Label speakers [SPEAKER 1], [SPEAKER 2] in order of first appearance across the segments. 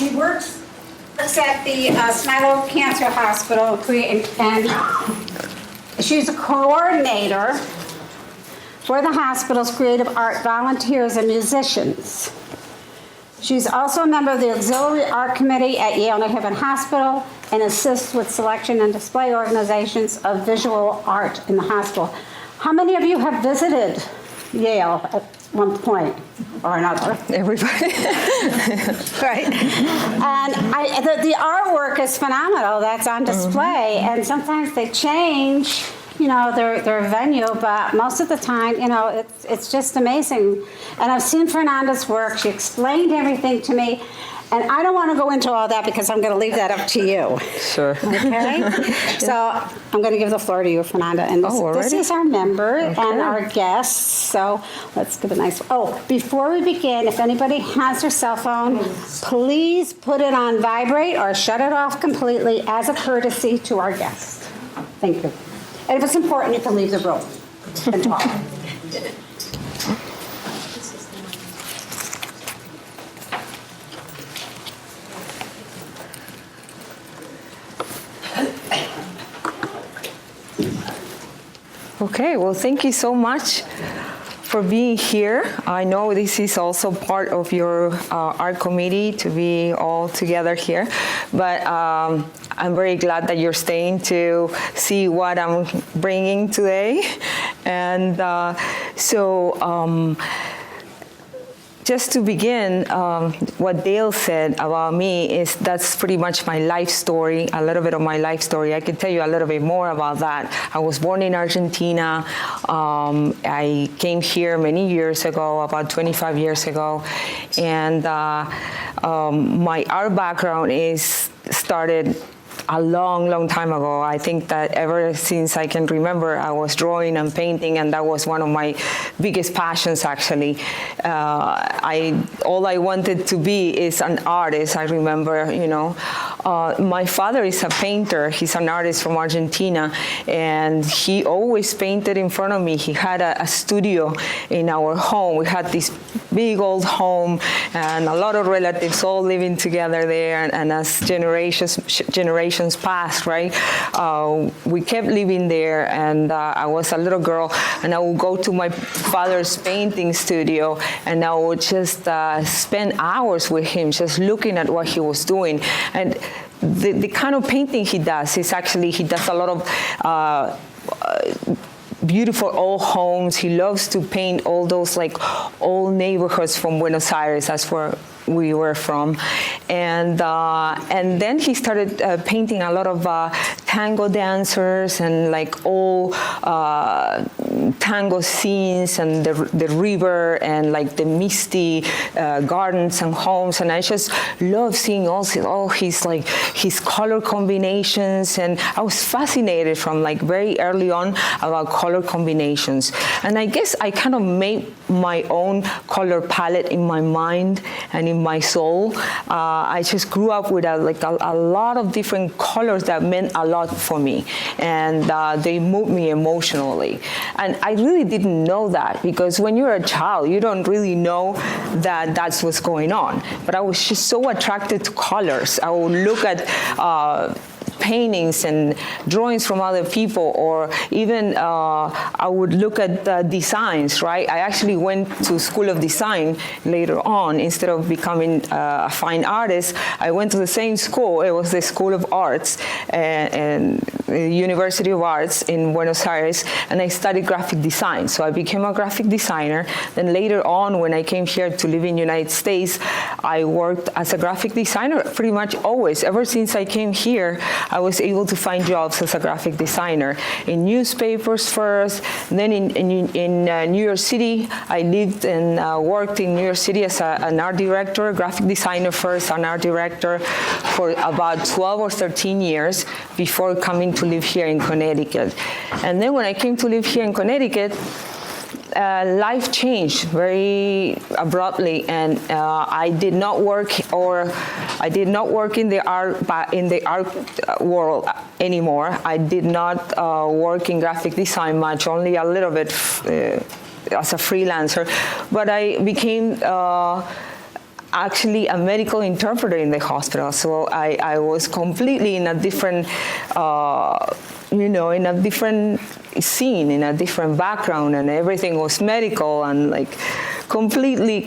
[SPEAKER 1] She works at the Smilow Cancer Hospital, and she's a coordinator for the hospital's creative art volunteers and musicians. She's also a member of the Auxiliary Art Committee at Yale New Haven Hospital and assists with selection and display organizations of visual art in the hospital. How many of you have visited Yale at one point or another?
[SPEAKER 2] Everybody.
[SPEAKER 1] Right. And the artwork is phenomenal that's on display, and sometimes they change, their venue, but most of the time, it's just amazing. And I've seen Fernanda's work. She explained everything to me. And I don't want to go into all that because I'm going to leave that up to you.
[SPEAKER 2] Sure.
[SPEAKER 1] Okay? So I'm going to give the floor to you, Fernanda. And this is our member and our guests. So let's give a nice... Oh, before we begin, if anybody has their cell phone, please put it on vibrate or shut it off completely as a courtesy to our guests. Thank you. And if it's important, you can leave the room and talk.
[SPEAKER 2] Okay, well, thank you so much for being here. I know this is also part of your art committee to be all together here, but I'm very glad that you're staying to see what I'm bringing today. And just to begin, what Dale said about me is that's pretty much my life story, a little bit of my life story. I can tell you a little bit more about that. I was born in Argentina. I came here many years ago, about 25 years ago. And my art background started a long, long time ago. I think that ever since I can remember, I was drawing and painting, and that was one of my biggest passions, actually. All I wanted to be is an artist, I remember, My father is a painter. He's an artist from Argentina, and he always painted in front of me. He had a studio in our home. We had this big old home, and a lot of relatives all living together there, and as generations passed, right? We kept living there, and I was a little girl, and I would go to my father's painting studio, and I would just spend hours with him, just looking at what he was doing. And the kind of painting he does is actually, he does a lot of beautiful old homes. He loves to paint all those old neighborhoods from Buenos Aires. That's where we were from. And then he started painting a lot of tango dancers and old tango scenes and the river and the misty gardens and homes. And I just love seeing all his color combinations. And I was fascinated from very early on about color combinations. And I guess I kind of made my own color palette in my mind and in my soul. I just grew up with a lot of different colors that meant a lot for me, and they moved me emotionally. And I really didn't know that, because when you're a child, you don't really know that that's what's going on. But I was just so attracted to colors. I would look at paintings and drawings from other people, or even I would look at designs, right? I actually went to School of Design later on. Instead of becoming a fine artist, I went to the same school. It was the School of Arts and University of Arts in Buenos Aires, and I studied graphic design. So I became a graphic designer. Then later on, when I came here to live in the United States, I worked as a graphic designer pretty much always. Ever since I came here, I was able to find jobs as a graphic designer in newspapers first. Then in New York City, I lived and worked in New York City as an art director, graphic designer first, an art director for about 12 or 13 years before coming to live here in Connecticut. And then when I came to live here in Connecticut, life changed very abruptly, and I did not work in the art world anymore. I did not work in graphic design much, only a little bit as a freelancer. But I became actually a medical interpreter in the hospital. So I was completely in a different, in a different scene, in a different background, and everything was medical and like completely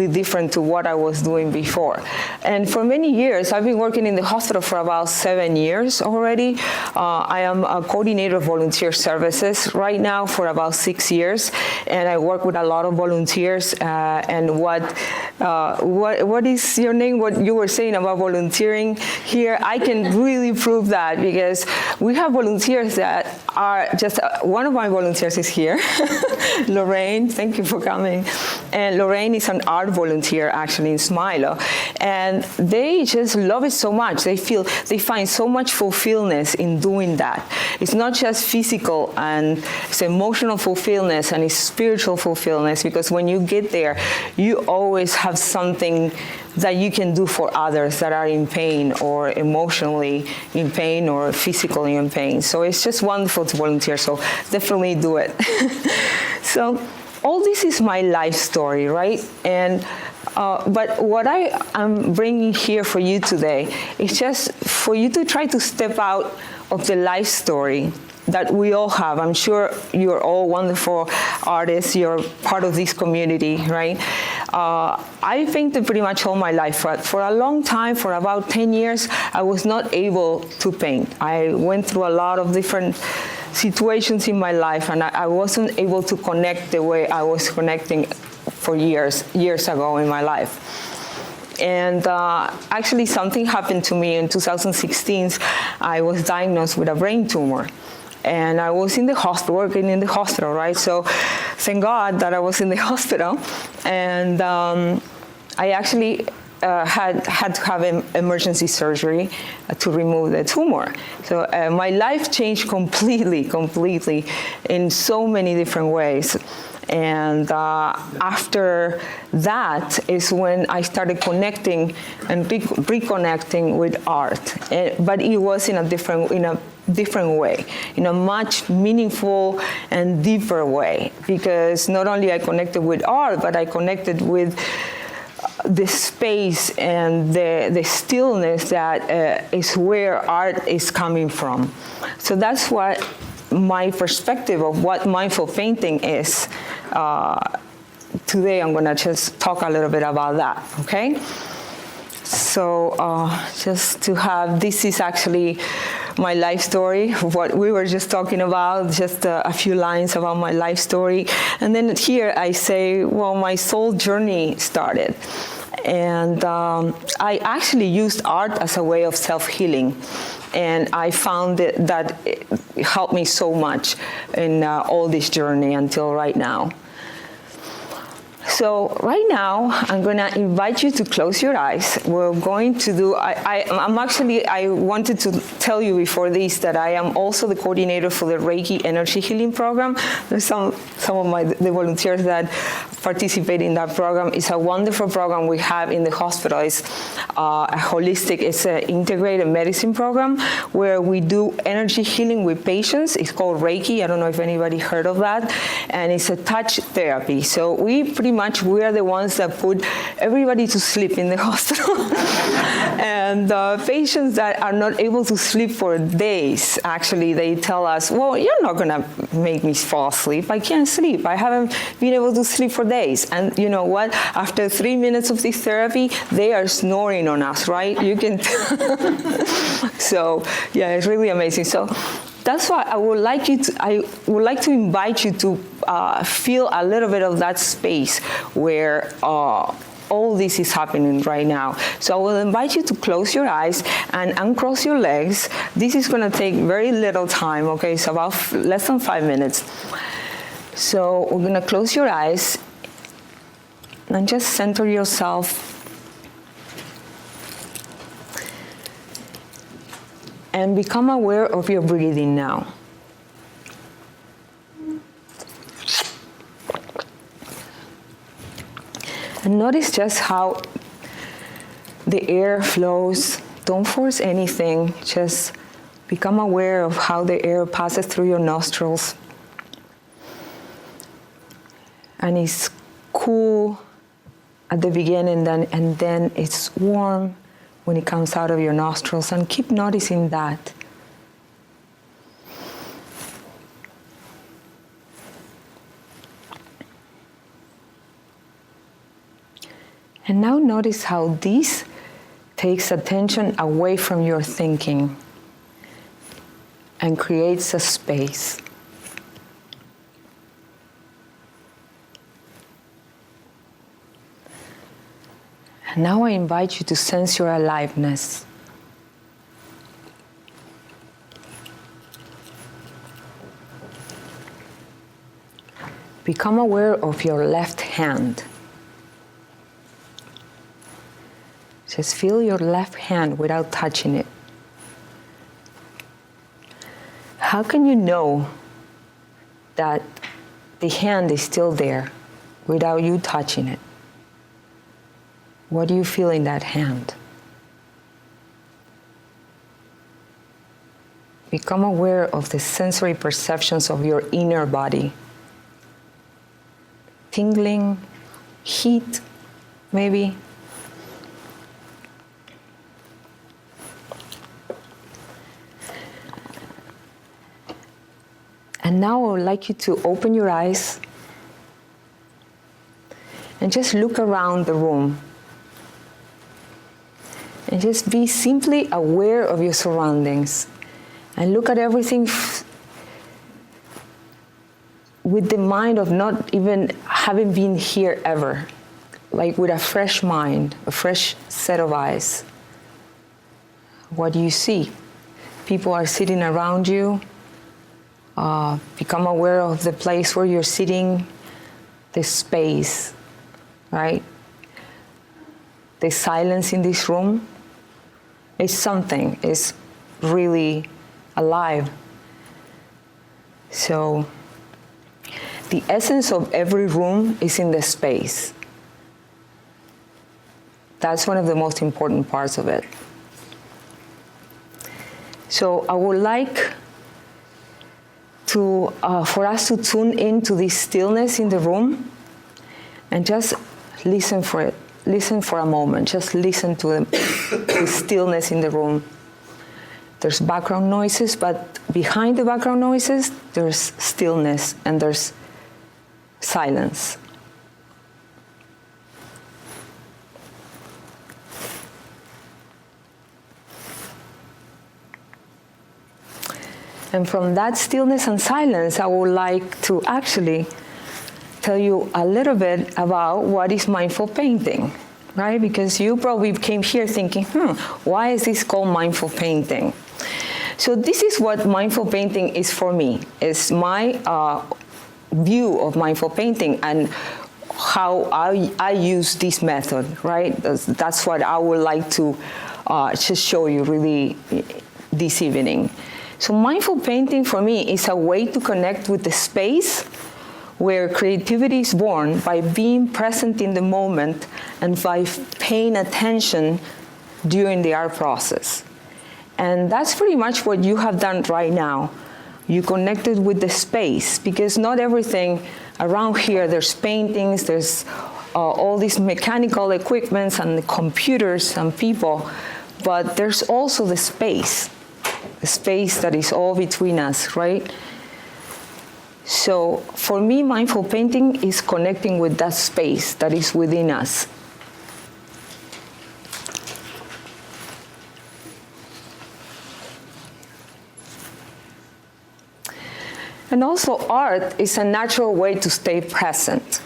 [SPEAKER 2] different to what I was doing before. And for many years, I've been working in the hospital for about 7 years already. I am a coordinator of volunteer services right now for about 6 years, and I work with a lot of volunteers. And what is your name? What you were saying about volunteering here, I can really prove that, because we have volunteers that are just, one of my volunteers is here, Lorraine, thank you for coming. And Lorraine is an art volunteer actually in Smilo, and they just love it so much. They find so much fulfillment in doing that. It's not just physical, and it's emotional fulfillment, and it's spiritual fulfillment, because when you get there, you always have something that you can do for others that are in pain, or emotionally in pain, or physically in pain. So it's just wonderful to volunteer, so definitely do it. So all this is my life story, right? And but what I am bringing here for you today is just for you to try to step out of the life story that we all have. I'm sure you're all wonderful artists. You're part of this community, right? I painted pretty much all my life. But for a long time, for about 10 years, I was not able to paint. I went through a lot of different situations in my life, and I wasn't able to connect the way I was connecting for years ago in my life. And actually something happened to me in 2016. I was diagnosed with a brain tumor. And I was in the hospital, working in the hospital, right? So thank God that I was in the hospital. And I actually had to have emergency surgery to remove the tumor. So my life changed completely in so many different ways. And after that is when I started connecting and reconnecting with art. But it was in a different way, in a much meaningful and deeper way, because not only I connected with art, but I connected with the space and the stillness that is where art is coming from. So that's what my perspective of what mindful painting is. Today I'm going to just talk a little bit about that, okay? So just to have, this is actually my life story, what we were just talking about, just a few lines about my life story. And then here I say, well, my soul journey started. And I actually used art as a way of self-healing. And I found that it helped me so much in all this journey until right now. So right now, I'm going to invite you to close your eyes. We're going to do, I wanted to tell you before this that I am also the coordinator for the Reiki Energy Healing Program. There's some of the volunteers that participate in that program. It's a wonderful program we have in the hospital. It's a holistic, it's an integrated medicine program where we do energy healing with patients. It's called Reiki. I don't know if anybody heard of that. And it's a touch therapy. So we are the ones that put everybody to sleep in the hospital. And patients that are not able to sleep for days, actually, they tell us, well, you're not going to make me fall asleep. I can't sleep. I haven't been able to sleep for days. And you know what? After 3 minutes of this therapy, they are snoring on us, right? You can. So, yeah, it's really amazing. So that's why I would like to invite you to feel a little bit of that space where all this is happening right now. So I will invite you to close your eyes and uncross your legs. This is going to take very little time, okay? It's about less than 5 minutes. So we're going to close your eyes and just center yourself. And become aware of your breathing now. And notice just how the air flows. Don't force anything. Just become aware of how the air passes through your nostrils. And it's cool at the beginning, and then it's warm when it comes out of your nostrils, and keep noticing that. And now notice how this takes attention away from your thinking and creates a space. And now I invite you to sense your aliveness. Become aware of your left hand. Just feel your left hand without touching it. How can you know that the hand is still there without you touching it? What do you feel in that hand? Become aware of the sensory perceptions of your inner body. Tingling, heat, maybe. And now I would like you to open your eyes and just look around the room. And just be simply aware of your surroundings. And look at everything with the mind of not even having been here ever. Like with a fresh mind, a fresh set of eyes. What do you see? People are sitting around you. Become aware of the place where you're sitting, the space, right? The silence in this room is something, is really alive. So the essence of every room is in the space. That's one of the most important parts of it. So I would like for us to tune into this stillness in the room and just listen for it. Listen for a moment. Just listen to the stillness in the room. There's background noises, but behind the background noises, there's stillness and there's silence. And from that stillness and silence, I would like to actually tell you a little bit about what is mindful painting, right? Because you probably came here thinking, why is this called mindful painting? So this is what mindful painting is for me. It's my view of mindful painting and how I use this method, right? That's what I would like to just show you really this evening. So mindful painting for me is a way to connect with the space where creativity is born by being present in the moment and by paying attention during the art process. And that's pretty much what you have done right now. You connected with the space because not everything around here, there's paintings, there's all these mechanical equipments and computers and people, but there's also the space that is all between us, right? So for me, mindful painting is connecting with that space that is within us. And also art is a natural way to stay present.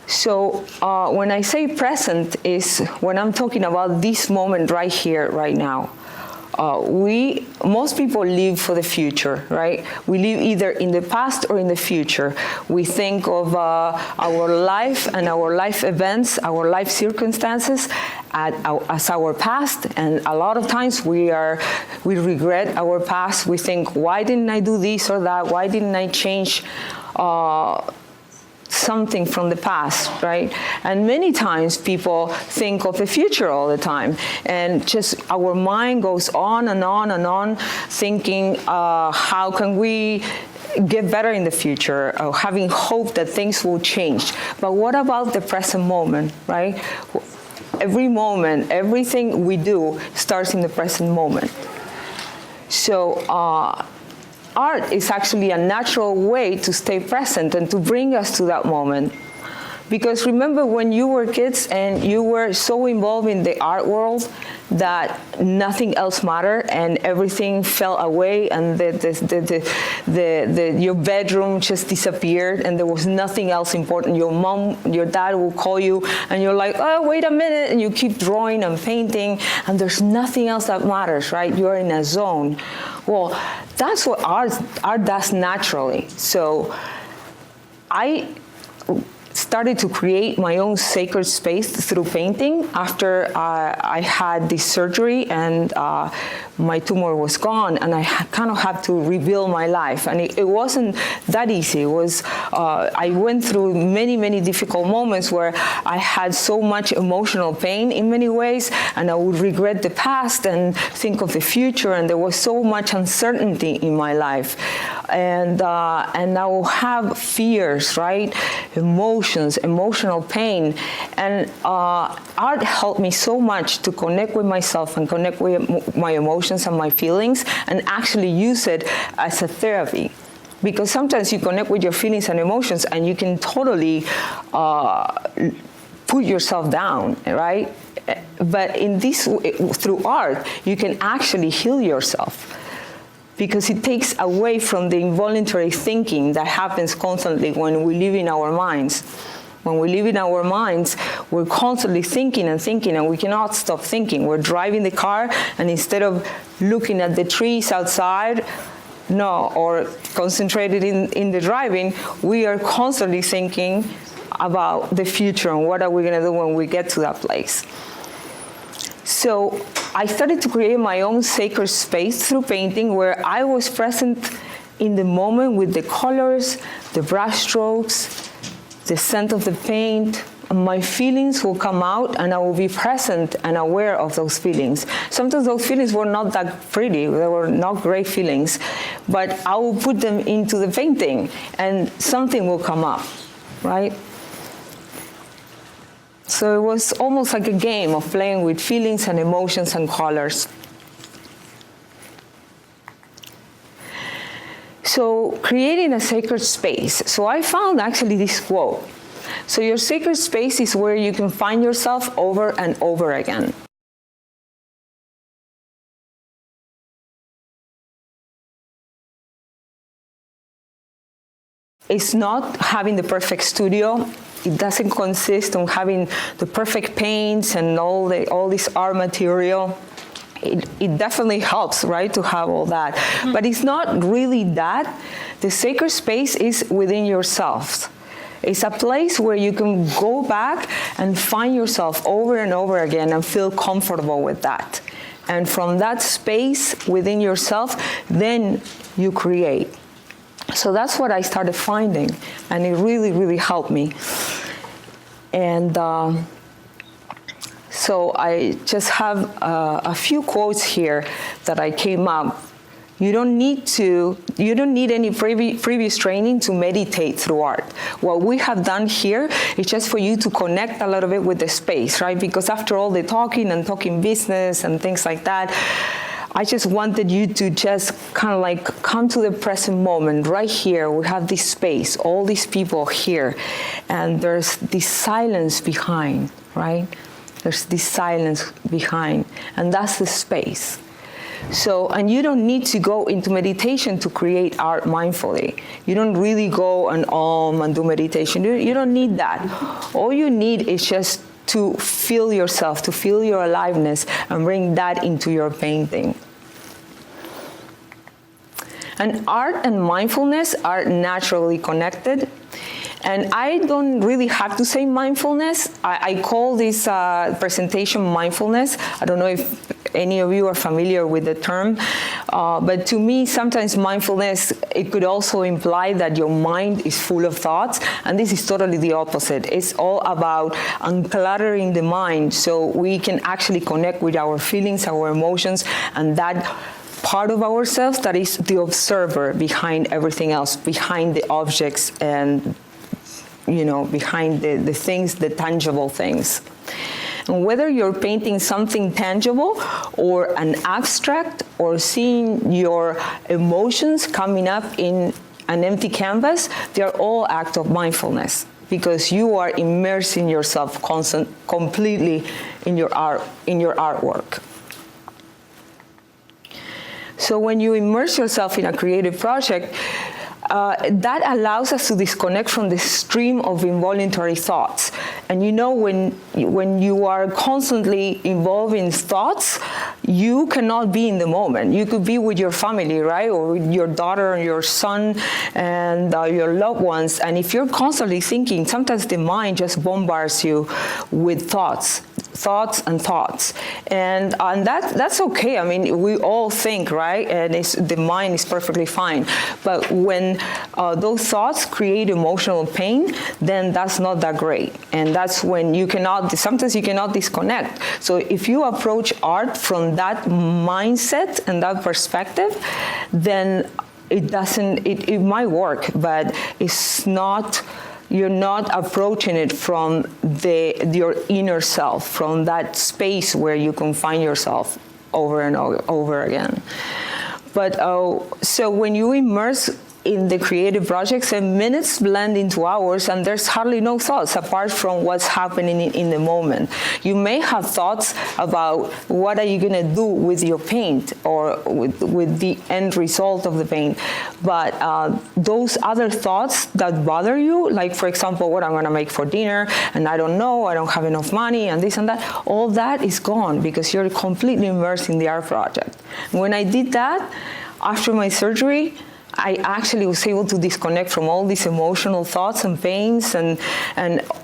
[SPEAKER 2] So when I say present is when I'm talking about this moment right here, right now. Most people live for the future, right? We live either in the past or in the future. We think of our life and our life events, our life circumstances as our past, and a lot of times we regret our past. We think, why didn't I do this or that? Why didn't I change something from the past, right? And many times people think of the future all the time, and just our mind goes on and on and on, thinking, how can we get better in the future, or having hope that things will change. But what about the present moment, right? Every moment, everything we do starts in the present moment. So art is actually a natural way to stay present and to bring us to that moment. Because remember when you were kids and you were so involved in the art world that nothing else mattered and everything fell away and your bedroom just disappeared and there was nothing else important. Your mom, your dad will call you and you're like, oh, wait a minute, and you keep drawing and painting and there's nothing else that matters, right? You're in a zone. Well, that's what art does naturally. So I started to create my own sacred space through painting after I had this surgery and my tumor was gone and I kind of had to rebuild my life. And it wasn't that easy. It was, I went through many, many difficult moments where I had so much emotional pain in many ways and I would regret the past and think of the future, and there was so much uncertainty in my life. And I will have fears, right? Emotions, emotional pain. And art helped me so much to connect with myself and connect with my emotions and my feelings and actually use it as a therapy. Because sometimes you connect with your feelings and emotions and you can totally put yourself down, right? But in this, through art, you can actually heal yourself, because it takes away from the involuntary thinking that happens constantly when we live in our minds. When we live in our minds, we're constantly thinking and thinking, and we cannot stop thinking. We're driving the car, and instead of looking at the trees outside, or concentrated in the driving, we are constantly thinking about the future and what are we going to do when we get to that place. So I started to create my own sacred space through painting, where I was present in the moment with the colors, the brush strokes, the scent of the paint. My feelings will come out and I will be present and aware of those feelings. Sometimes those feelings were not that pretty, they were not great feelings, but I will put them into the painting and something will come up, right? So it was almost like a game of playing with feelings and emotions and colors. So creating a sacred space. So I found actually this quote. So your sacred space is where you can find yourself over and over again. It's not having the perfect studio. It doesn't consist on having the perfect paints and all this art material. It definitely helps, right, to have all that. Mm-hmm. But it's not really that. The sacred space is within yourself. It's a place where you can go back and find yourself over and over again and feel comfortable with that. And from that space within yourself, then you create. So that's what I started finding, and it really, really helped me. And so I just have a few quotes here that I came up. You don't need any previous training to meditate through art. What we have done here is just for you to connect a little bit with the space, right? Because after all the talking business and things like that, I just wanted you to just kind of like come to the present moment. Right here, we have this space, all these people here, and there's this silence behind, right? There's this silence behind, and that's the space. So, and you don't need to go into meditation to create art mindfully. You don't really go and do meditation. You don't need that. All you need is just to feel yourself, to feel your aliveness, and bring that into your painting. And art and mindfulness are naturally connected. And I don't really have to say mindfulness. I call this presentation mindfulness. I don't know if any of you are familiar with the term, but to me, sometimes mindfulness, it could also imply that your mind is full of thoughts, and this is totally the opposite. It's all about uncluttering the mind so we can actually connect with our feelings, our emotions, and that part of ourselves that is the observer behind everything else, behind the objects and, behind the things, the tangible things. And whether you're painting something tangible or an abstract or seeing your emotions coming up in an empty canvas, they are all acts of mindfulness because you are immersing yourself completely in your artwork. So when you immerse yourself in a creative project, that allows us to disconnect from the stream of involuntary thoughts. And when you are constantly involved in thoughts, you cannot be in the moment. You could be with your family, right? Or with your daughter and your son and your loved ones. And if you're constantly thinking, sometimes the mind just bombards you with thoughts. And that's okay. I mean, we all think, right? And the mind is perfectly fine. But when those thoughts create emotional pain, then that's not that great. And that's when sometimes you cannot disconnect. So if you approach art from that mindset and that perspective, then it might work, but it's not. You're not approaching it from your inner self, from that space where you can find yourself over and over again. But so when you immerse in the creative projects, and minutes blend into hours, and there's hardly no thoughts apart from what's happening in the moment. You may have thoughts about what are you going to do with your paint or with the end result of the paint, but those other thoughts that bother you, like for example, what I'm going to make for dinner, and I don't know, I don't have enough money, and this and that, all that is gone because you're completely immersed in the art project. When I did that, after my surgery, I actually was able to disconnect from all these emotional thoughts and pains and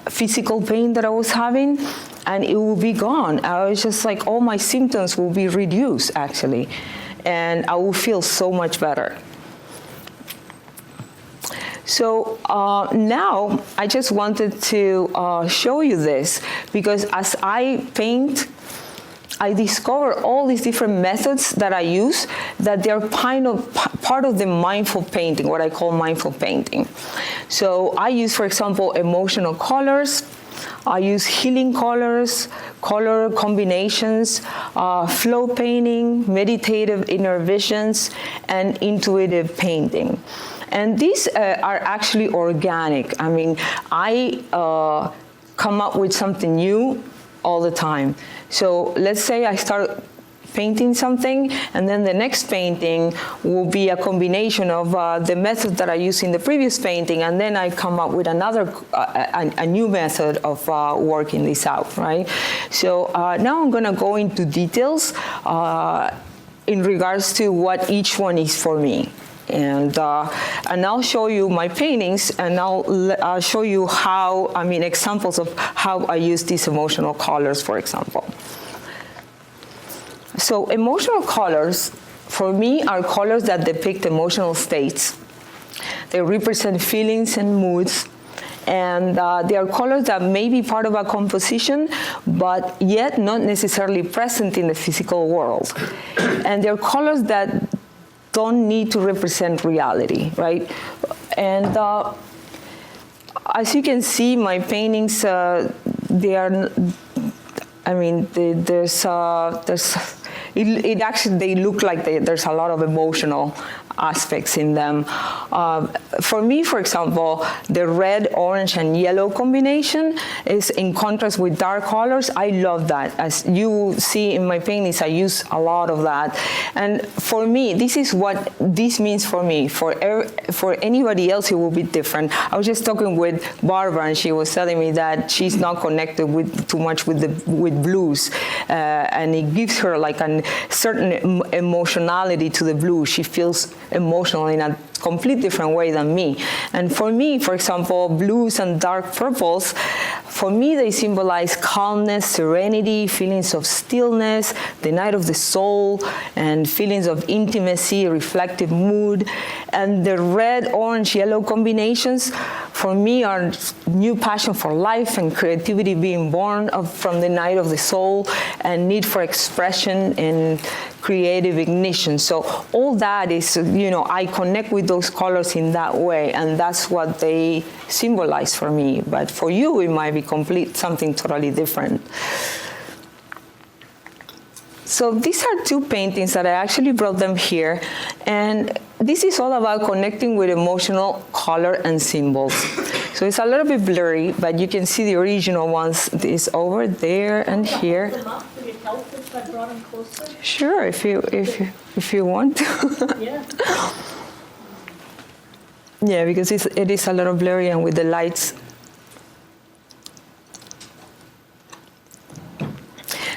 [SPEAKER 2] physical pain that I was having, and it will be gone. I was just like, all my symptoms will be reduced, actually, and I will feel so much better. So now I just wanted to show you this, because as I paint, I discover all these different methods that I use that they're part of the mindful painting, what I call mindful painting. So I use, for example, emotional colors. I use healing colors, color combinations, flow painting, meditative inner visions, and intuitive painting. And these are actually organic. I mean, I come up with something new all the time. So let's say I start painting something, and then the next painting will be a combination of the method that I used in the previous painting, and then I come up with another, a new method of working this out, right? So now I'm gonna go into details in regards to what each one is for me. And I'll show you my paintings, and I'll show you how, examples of how I use these emotional colors, for example. So emotional colors, for me, are colors that depict emotional states. They represent feelings and moods, and they are colors that may be part of a composition, but yet not necessarily present in the physical world. And they're colors that don't need to represent reality, right? And as you can see, my paintings, they look like there's a lot of emotional aspects in them. For me, for example, the red, orange, and yellow combination is in contrast with dark colors. I love that. As you see in my paintings, I use a lot of that. And for me, this is what this means for me. For anybody else, it will be different. I was just talking with Barbara, and she was telling me that she's not connected too much with blues, and it gives her like a certain emotionality to the blues. She feels emotional in a completely different way than me. And for me, for example, blues and dark purples, for me they symbolize calmness, serenity, feelings of stillness, the night of the soul, and feelings of intimacy, reflective mood. And the red, orange, yellow combinations for me are new passion for life and creativity being born from the night of the soul, and need for expression and creative ignition. So all that is, you know, I connect with those colors in that way, and that's what they symbolize for me. But for you, it might be something totally different. So these are two paintings that I actually brought them here, and this is all about connecting with emotional color and symbols. So it's a little bit blurry, but you can see the original ones is over there and here.
[SPEAKER 3] Would it help if I brought them closer?
[SPEAKER 2] Sure, if you want to.
[SPEAKER 3] Yeah.
[SPEAKER 2] Yeah, because it is a little blurry, and with the lights.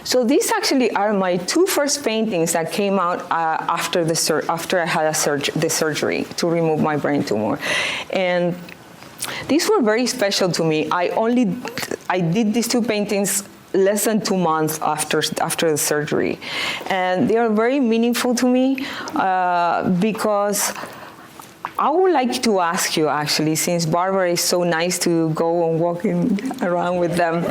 [SPEAKER 2] So these actually are my two first paintings that came out after I had the surgery to remove my brain tumor, and these were very special to me. I did these two paintings less than 2 months after the surgery, and they are very meaningful to me because I would like to ask you, actually, since Barbara is so nice to go and walking around with them.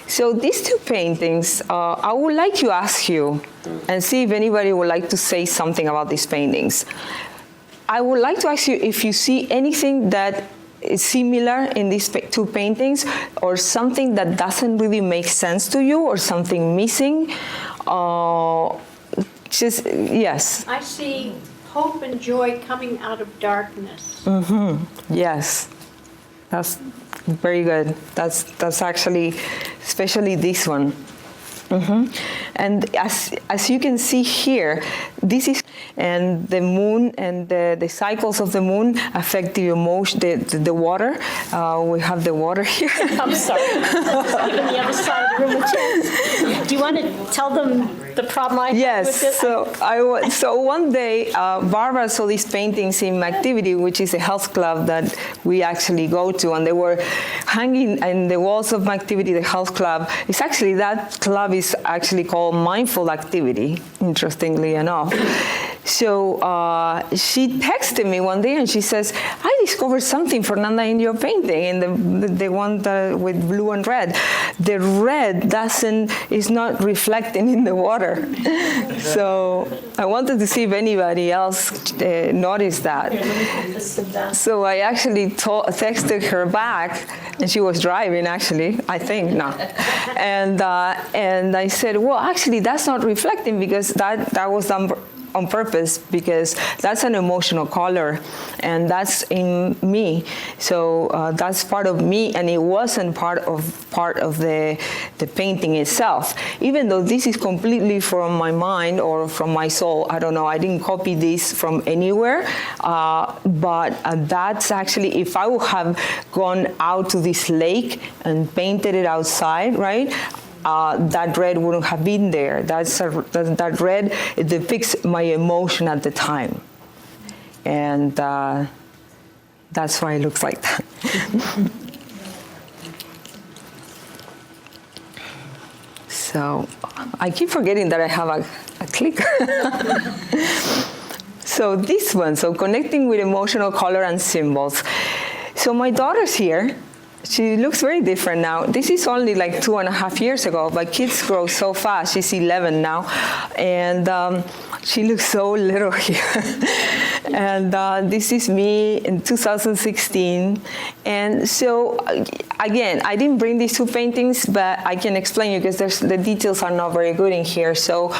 [SPEAKER 2] So these two paintings, I would like to ask you and see if anybody would like to say something about these paintings. I would like to ask you if you see anything that is similar in these two paintings, or something that doesn't really make sense to you, or something missing. Just, yes.
[SPEAKER 3] I see hope and joy coming out of darkness.
[SPEAKER 2] Yes, that's very good. That's actually, especially this one. And as you can see here, this is, and the moon and the cycles of the moon affect the emotion, the water. We have the water here.
[SPEAKER 3] I'm sorry. I'm giving the other side of the room a chance. Do you want to tell them the problem I had with this?
[SPEAKER 2] So one day, Barbara saw these paintings in Activity, which is a health club that we actually go to, and they were hanging in the walls of Activity, the health club. It's actually, that club is actually called Mindful Activity, interestingly enough. So she texted me one day and she says, I discovered something, Fernanda, in your painting, in the one that with blue and red. The red is not reflecting in the water. So I wanted to see if anybody else noticed that. So I actually texted her back, and she was driving, actually, I think, no. And I said, well, actually, that's not reflecting, because that was done on purpose, because that's an emotional color, and that's in me. So that's part of me, and it wasn't part of the painting itself. Even though this is completely from my mind or from my soul, I don't know, I didn't copy this from anywhere, but that's actually, if I would have gone out to this lake and painted it outside, right? That red wouldn't have been there. That red, it depicts my emotion at the time. And that's why it looks like that. So I keep forgetting that I have a clicker. So this one, so connecting with emotional color and symbols. So my daughter's here. She looks very different now. This is only like 2.5 years ago, but kids grow so fast. She's 11 now, and she looks so little here. And this is me in 2016. And so, again, I didn't bring these two paintings, but I can explain you, because the details are not very good in here. So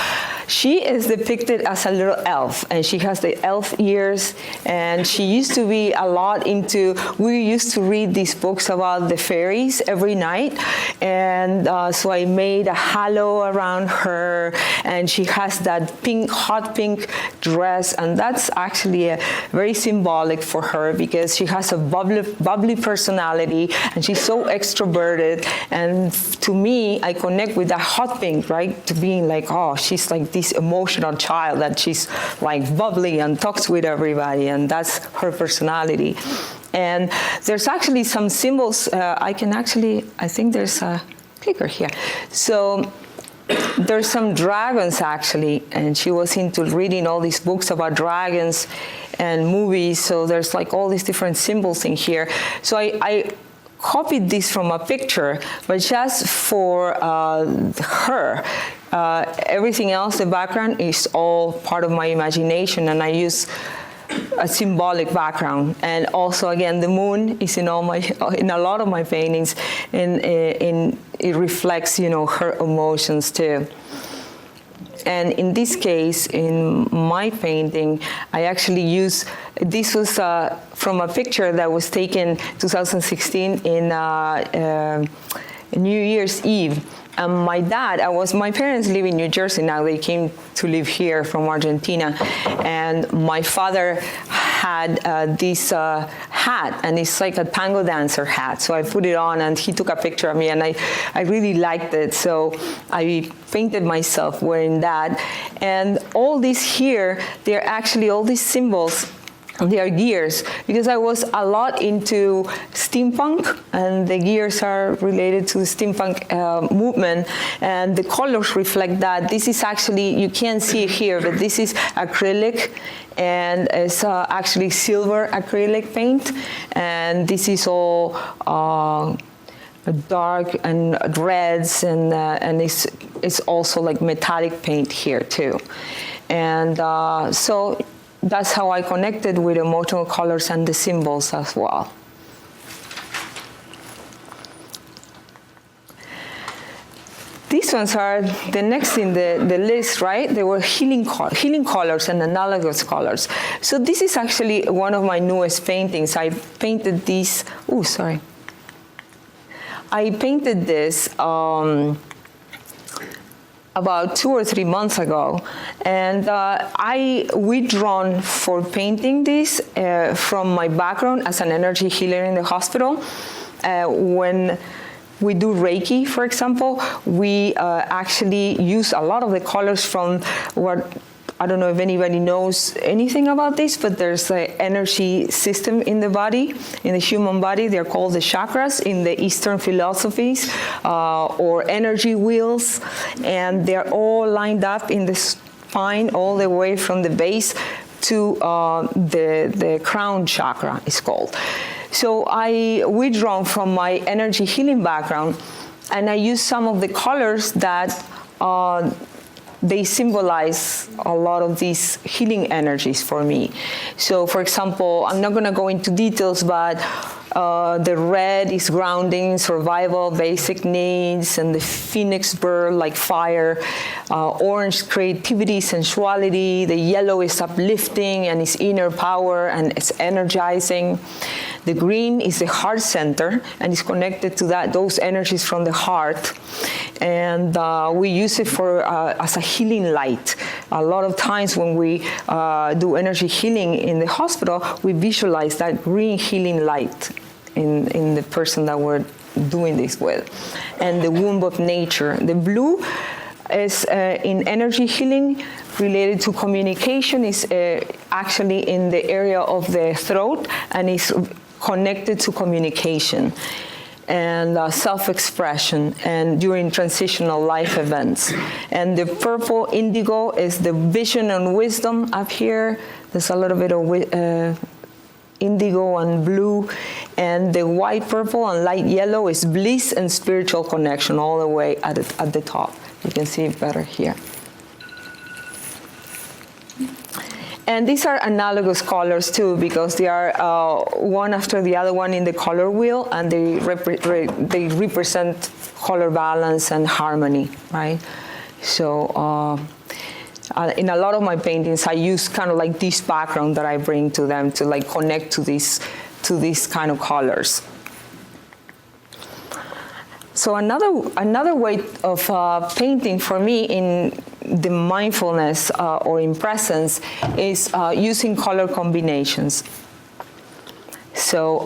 [SPEAKER 2] she is depicted as a little elf, and she has the elf ears, and she used to be a lot into, we used to read these books about the fairies every night, and so I made a halo around her, and she has that hot pink dress, and that's actually very symbolic for her, because she has a bubbly personality, and she's so extroverted, and to me, I connect with that hot pink, right, to being like, oh, she's like this emotional child, that she's like bubbly and talks with everybody, and that's her personality. And there's actually some symbols. I think there's a clicker here. So there's some dragons, actually, and she was into reading all these books about dragons and movies. So there's like all these different symbols in here. So I copied this from a picture, but just for her. Everything else, the background, is all part of my imagination, and I use a symbolic background. And also, again, the moon is in a lot of my paintings, and it reflects, her emotions too. And in this case, in my painting, I actually use, this was from a picture that was taken 2016 in New Year's Eve. My dad, my parents live in New Jersey now. They came to live here from Argentina. And my father had this hat, and it's like a tango dancer hat. So I put it on, and he took a picture of me, and I really liked it. So I painted myself wearing that. And all these here, they're actually all these symbols. They are gears, because I was a lot into steampunk, and the gears are related to the steampunk movement, and the colors reflect that. This is actually, you can't see it here, but this is acrylic, and it's actually silver acrylic paint, and this is all dark and reds, and it's also like metallic paint here too. And so that's how I connected with emotional colors and the symbols as well. These ones are the next in the list, right? They were healing colors and analogous colors. So this is actually one of my newest paintings. I painted these, I painted this about 2 or 3 months ago, and I withdrawn for painting this from my background as an energy healer in the hospital. When we do Reiki, for example, we actually use a lot of the colors from what, I don't know if anybody knows anything about this, but there's an energy system in the body, in the human body. They're called the chakras in the Eastern philosophies, or energy wheels, and they're all lined up in the spine all the way from the base to the crown chakra, is called. So I withdrawn from my energy healing background, and I use some of the colors that they symbolize a lot of these healing energies for me. So, for example, I'm not going to go into details, but the red is grounding, survival, basic needs, and the phoenix bird, like fire. Orange, creativity, sensuality. The yellow is uplifting and is inner power and it's energizing. The green is the heart center and is connected to those energies from the heart. And we use it as a healing light. A lot of times when we do energy healing in the hospital, we visualize that green healing light in the person that we're doing this with. And the womb of nature. The blue is in energy healing related to communication, is actually in the area of the throat and is connected to communication and self-expression and during transitional life events. And the purple indigo is the vision and wisdom up here. There's a little bit of indigo and blue. And the white, purple, and light yellow is bliss and spiritual connection all the way at the top. You can see it better here. And these are analogous colors too, because they are one after the other one in the color wheel, and they represent color balance and harmony, right? So in a lot of my paintings, I use kind of like this background that I bring to them to like connect to these kind of colors. So another way of painting for me in the mindfulness or in presence is using color combinations. So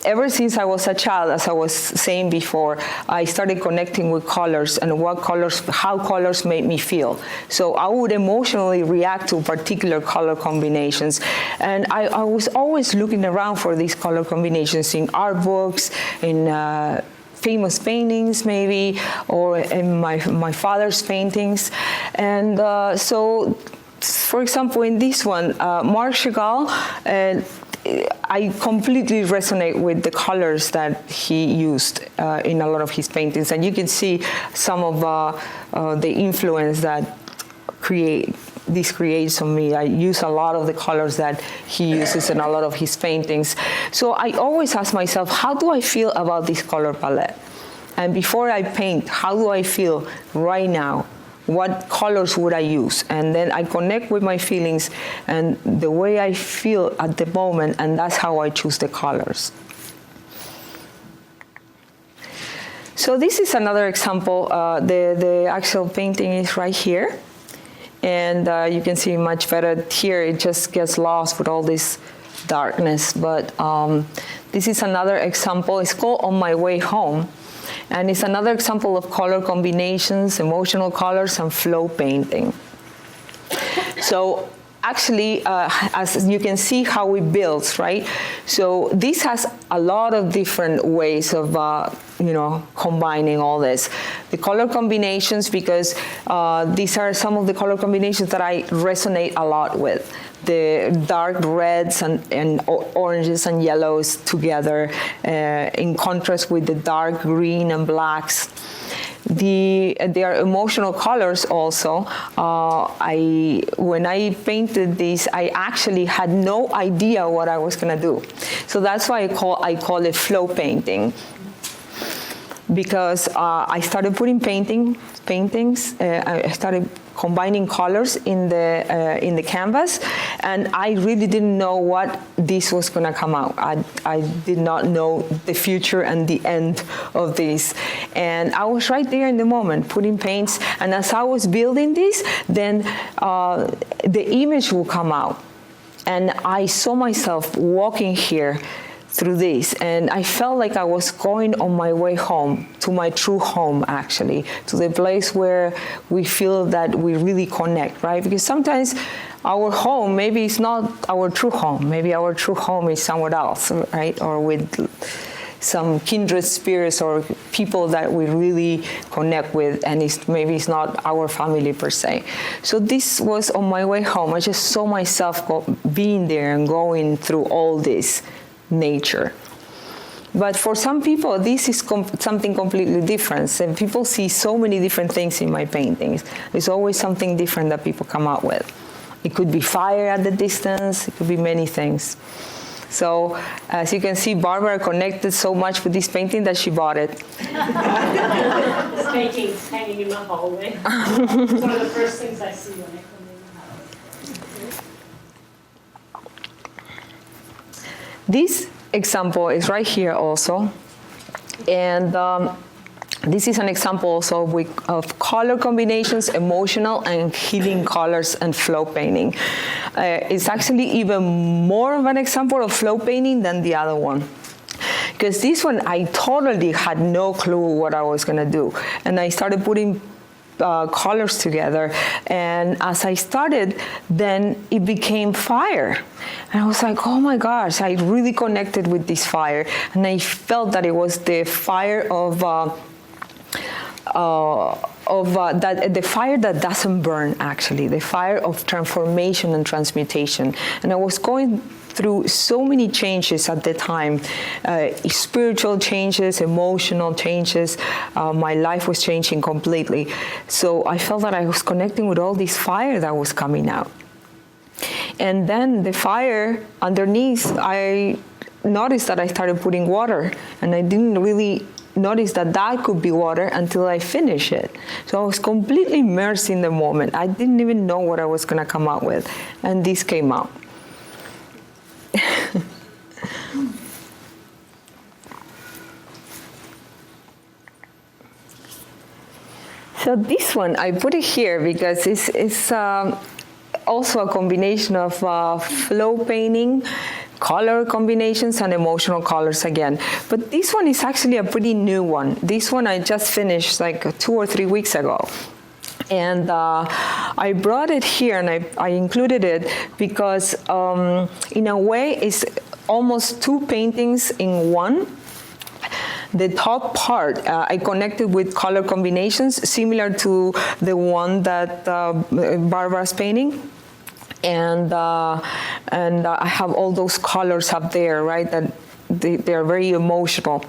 [SPEAKER 2] ever since I was a child, as I was saying before, I started connecting with colors and how colors made me feel. So I would emotionally react to particular color combinations. And I was always looking around for these color combinations in art books, in famous paintings maybe, or in my father's paintings. And so, for example, in this one, Marc Chagall, I completely resonate with the colors that he used in a lot of his paintings, and you can see some of the influence that this creates on me. I use a lot of the colors that he uses in a lot of his paintings. So I always ask myself, how do I feel about this color palette? And before I paint, how do I feel right now? What colors would I use? And then I connect with my feelings and the way I feel at the moment, and that's how I choose the colors. So this is another example. The actual painting is right here. And you can see much better here. It just gets lost with all this darkness. But this is another example. It's called On My Way Home. And it's another example of color combinations, emotional colors, and flow painting. So actually, as you can see how it builds, right? So this has a lot of different ways of, combining all this. The color combinations, because these are some of the color combinations that I resonate a lot with. The dark reds and oranges and yellows together in contrast with the dark green and blacks. They are emotional colors also. When I painted these, I actually had no idea what I was gonna do. So that's why I call it flow painting. Because I started putting paintings, I started combining colors in the canvas, and I really didn't know what this was gonna come out. I did not know the future and the end of this, and I was right there in the moment putting paints. And as I was building this, then the image will come out, and I saw myself walking here through this, and I felt like I was going on my way home, to my true home actually, to the place where we feel that we really connect, right? Because sometimes our home, maybe it's not our true home, maybe our true home is somewhere else, right? Or with some kindred spirits or people that we really connect with, and maybe it's not our family per se. So this was On My Way Home. I just saw myself being there and going through all this nature. But for some people, this is something completely different. And people see so many different things in my paintings. There's always something different that people come out with. It could be fire at the distance. It could be many things. So as you can see, Barbara connected so much with this painting that she bought it.
[SPEAKER 3] This painting's hanging in my hallway. It's one of the first things I see when I come in the house.
[SPEAKER 2] This example is right here also, and this is an example also of color combinations, emotional and healing colors, and flow painting. It's actually even more of an example of flow painting than the other one. Because this one, I totally had no clue what I was gonna do. And I started putting colors together, and as I started, then it became fire, and I was like, oh my gosh, I really connected with this fire, and I felt that it was the fire of the fire that doesn't burn, actually, the fire of transformation and transmutation. And I was going through so many changes at the time, spiritual changes, emotional changes. My life was changing completely. So I felt that I was connecting with all this fire that was coming out. And then the fire underneath, I noticed that I started putting water, and I didn't really notice that that could be water until I finished it. So I was completely immersed in the moment. I didn't even know what I was gonna come out with, and this came out. So this one, I put it here because it's also a combination of flow painting, color combinations, and emotional colors again. But this one is actually a pretty new one. This one I just finished like 2 or 3 weeks ago. And I brought it here, and I included it because in a way it's almost 2 paintings in one. The top part, I connected with color combinations similar to the one that Barbara's painting. and I have all those colors up there, right? That they are very emotional,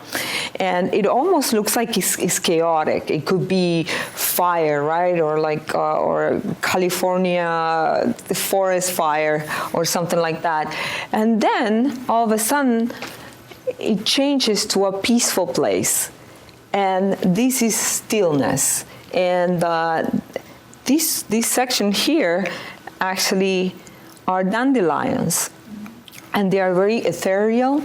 [SPEAKER 2] and it almost looks like it's chaotic. It could be fire, right, or like or California, the forest fire, or something like that. And then all of a sudden, it changes to a peaceful place, and this is stillness. And this section here actually are dandelions, and they are very ethereal,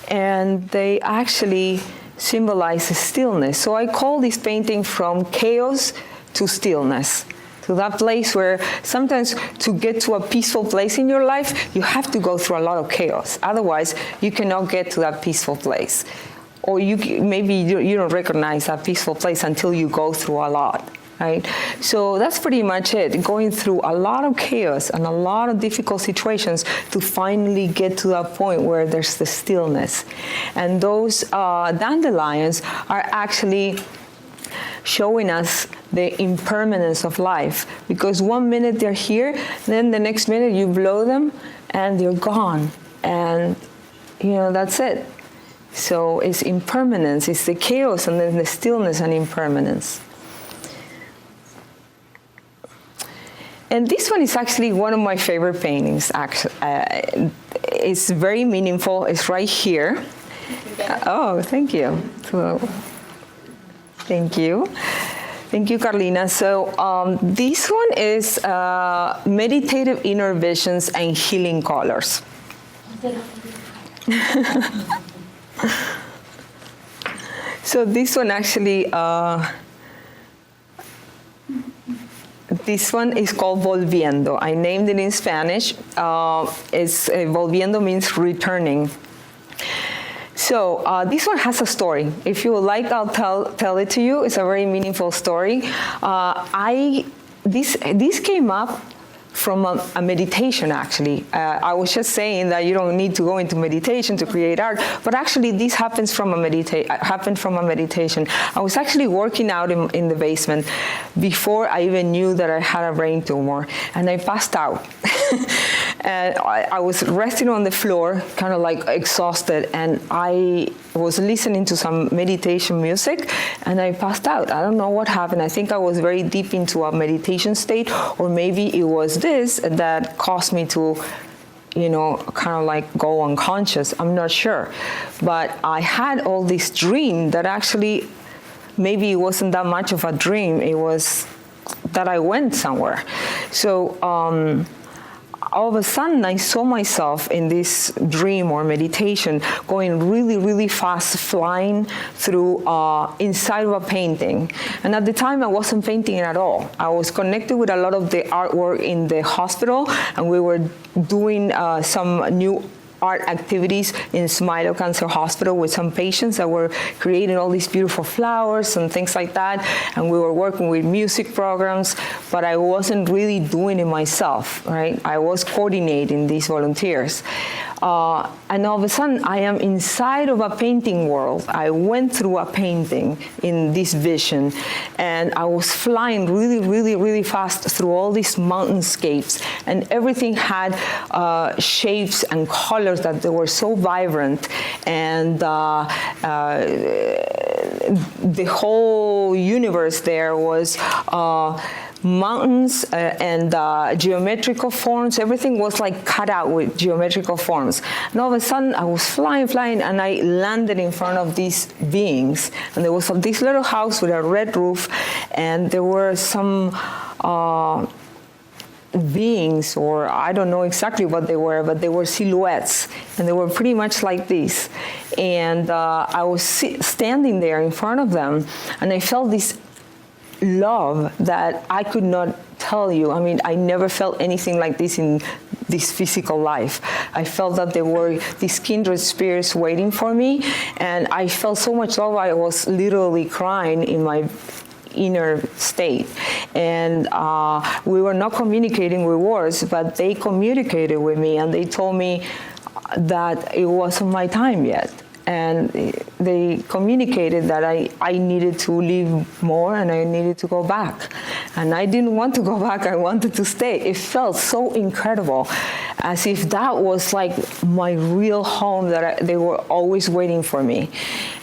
[SPEAKER 2] and they actually symbolize stillness. So I call this painting From Chaos to Stillness, to that place where sometimes to get to a peaceful place in your life, you have to go through a lot of chaos. Otherwise, you cannot get to that peaceful place. Or maybe you don't recognize that peaceful place until you go through a lot. Right? So that's pretty much it, going through a lot of chaos and a lot of difficult situations to finally get to that point where there's the stillness. And those dandelions are actually showing us the impermanence of life, because 1 minute they're here, then the next minute you blow them and they're gone, and that's it. So it's impermanence, it's the chaos and then the stillness and impermanence. And this one is actually one of my favorite paintings. Actually, it's very meaningful. It's right here. Oh, thank you. So, thank you, Carlina. So this one is Meditative Inner Visions and Healing Colors. So this one actually. This one is called Volviendo. I named it in Spanish. Volviendo means returning. So this one has a story. If you would like, I'll tell it to you. It's a very meaningful story. This came up from a meditation, actually. I was just saying that you don't need to go into meditation to create art, but actually this happened from a meditation. I was actually working out in the basement before I even knew that I had a brain tumor, and I passed out. And I was resting on the floor, kind of like exhausted, and I was listening to some meditation music, and I passed out. I don't know what happened. I think I was very deep into a meditation state, or maybe it was this that caused me to, kind of like go unconscious. I'm not sure. But I had all this dream that actually, maybe it wasn't that much of a dream. It was that I went somewhere. So, all of a sudden, I saw myself in this dream or meditation going really, really fast, flying through inside of a painting. And at the time, I wasn't painting at all. I was connected with a lot of the artwork in the hospital, and we were doing some new art activities in Smile Cancer Hospital with some patients that were creating all these beautiful flowers and things like that. And we were working with music programs, but I wasn't really doing it myself, right? I was coordinating these volunteers. And all of a sudden, I am inside of a painting world. I went through a painting in this vision, and I was flying really, really, really fast through all these mountainscapes, and everything had shapes and colors that they were so vibrant, and the whole universe there was mountains and geometrical forms. Everything was like cut out with geometrical forms. And all of a sudden, I was flying, and I landed in front of these beings. And there was this little house with a red roof, and there were some beings, or I don't know exactly what they were, but they were silhouettes, and they were pretty much like this. And I was standing there in front of them, and I felt this love that I could not tell you. I mean, I never felt anything like this in this physical life. I felt that there were these kindred spirits waiting for me, and I felt so much love. I was literally crying in my inner state. And we were not communicating with words, but they communicated with me, and they told me that it wasn't my time yet. and they communicated that I needed to leave more and I needed to go back. And I didn't want to go back, I wanted to stay. It felt so incredible, as if that was like my real home, that they were always waiting for me.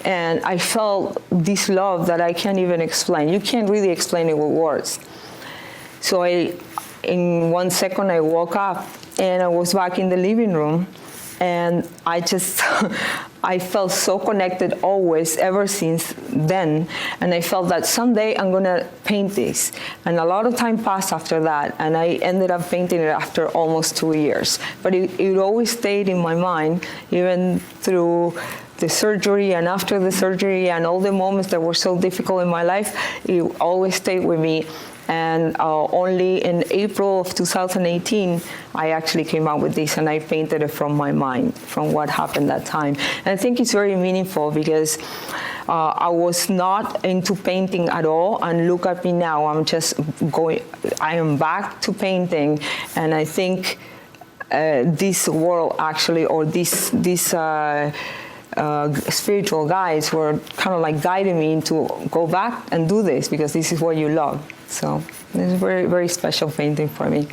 [SPEAKER 2] And I felt this love that I can't even explain. You can't really explain it with words. So in 1 second, I woke up and I was back in the living room, and I just, I felt so connected always, ever since then. And I felt that someday I'm gonna paint this. And a lot of time passed after that, and I ended up painting it after almost 2 years. But it always stayed in my mind, even through the surgery and after the surgery and all the moments that were so difficult in my life. It always stayed with me. And only in April of 2018, I actually came out with this, and I painted it from my mind, from what happened that time. And I think it's very meaningful, because I was not into painting at all, and look at me now, I am back to painting, and I think this world actually, or these spiritual guides were kind of like guiding me to go back and do this, because this is what you love. So it's a very, very special painting for me.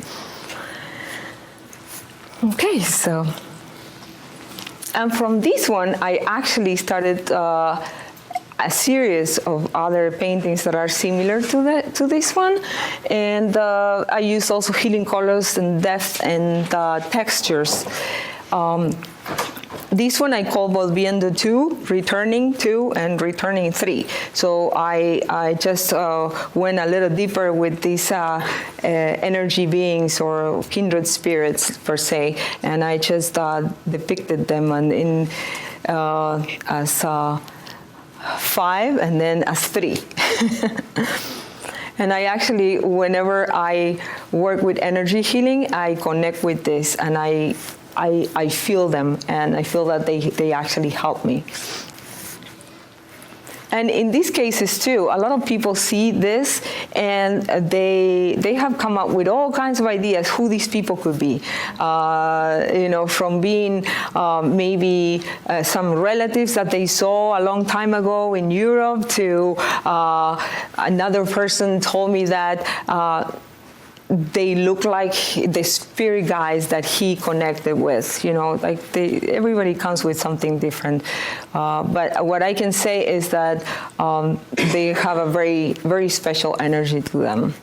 [SPEAKER 2] Okay, so, and from this one, I actually started a series of other paintings that are similar to this one, and I use also healing colors and depth and textures. This one I call Volviendo 2, Returning 2, and Returning 3. So I just went a little deeper with these energy beings or kindred spirits per se, and I just depicted them as 5 and then as 3. And I actually, whenever I work with energy healing, I connect with this, and I feel them, and I feel that they actually help me. And in these cases too, a lot of people see this, and they have come up with all kinds of ideas who these people could be. From being maybe some relatives that they saw a long time ago in Europe, to another person told me that they look like the spirit guides that he connected with. Everybody comes with something different. But what I can say is that they have a very, very special energy to them.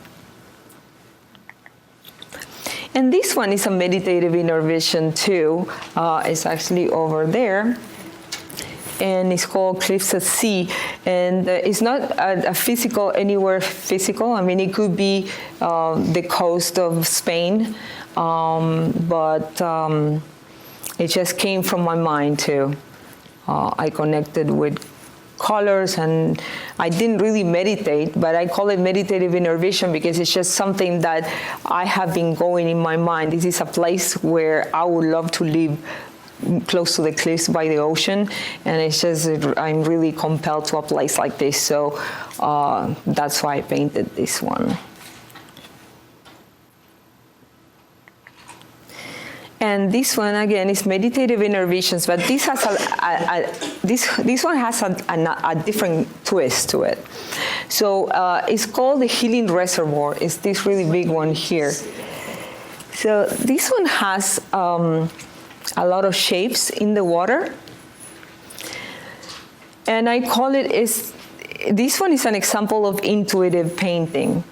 [SPEAKER 2] And this one is a meditative inner vision too. It's actually over there. And it's called Cliffs at Sea, and it's not a physical, anywhere physical. I mean, it could be the coast of Spain, but it just came from my mind too. I connected with colors, and I didn't really meditate, but I call it meditative inner vision because it's just something that I have been going in my mind. This is a place where I would love to live, close to the cliffs by the ocean, and it's just I'm really compelled to a place like this, so that's why I painted this one. And this one again is meditative inner visions, but this has this one has a different twist to it. So it's called the Healing Reservoir. It's this really big one here. So this one has a lot of shapes in the water, and I call it this one is an example of intuitive painting.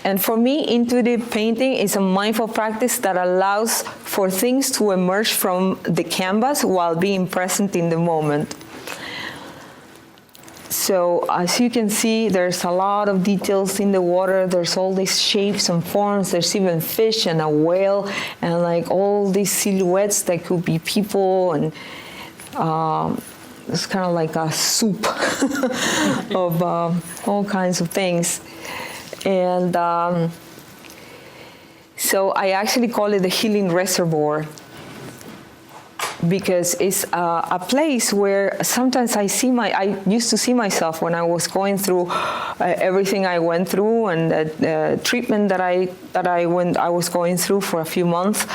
[SPEAKER 2] And for me, intuitive painting is a mindful practice that allows for things to emerge from the canvas while being present in the moment. So as you can see, there's a lot of details in the water. There's all these shapes and forms. There's even fish and a whale, and like all these silhouettes that could be people, and it's kind of like a soup of all kinds of things. And so I actually call it the Healing Reservoir, because it's a place where sometimes I used to see myself when I was going through everything I went through, and the treatment that I was going through for a few months.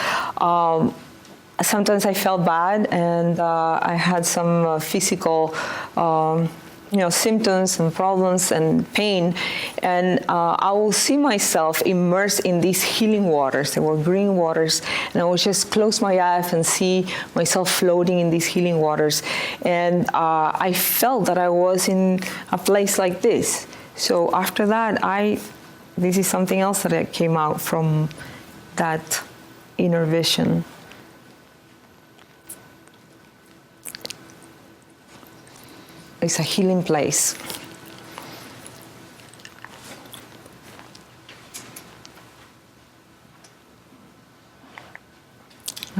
[SPEAKER 2] sometimes I felt bad, and I had some physical symptoms and problems and pain, and I will see myself immersed in these healing waters. They were green waters, and I would just close my eyes and see myself floating in these healing waters, and I felt that I was in a place like this. So after that, this is something else that came out from that inner vision. It's a healing place.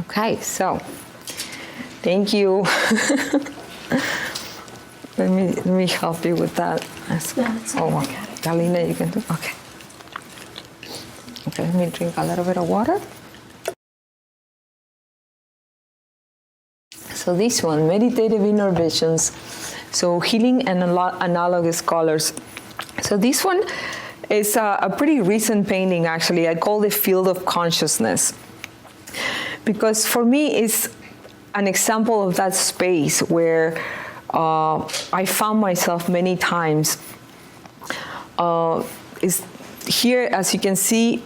[SPEAKER 2] Okay, so thank you. Let me help you with that. Galina, you can do. Okay. Okay, let me drink a little bit of water. So this one, meditative inner visions. So healing and analogous colors. So this one is a pretty recent painting, actually. I call it Field of Consciousness, because for me it's an example of that space where I found myself many times. Is here, as you can see,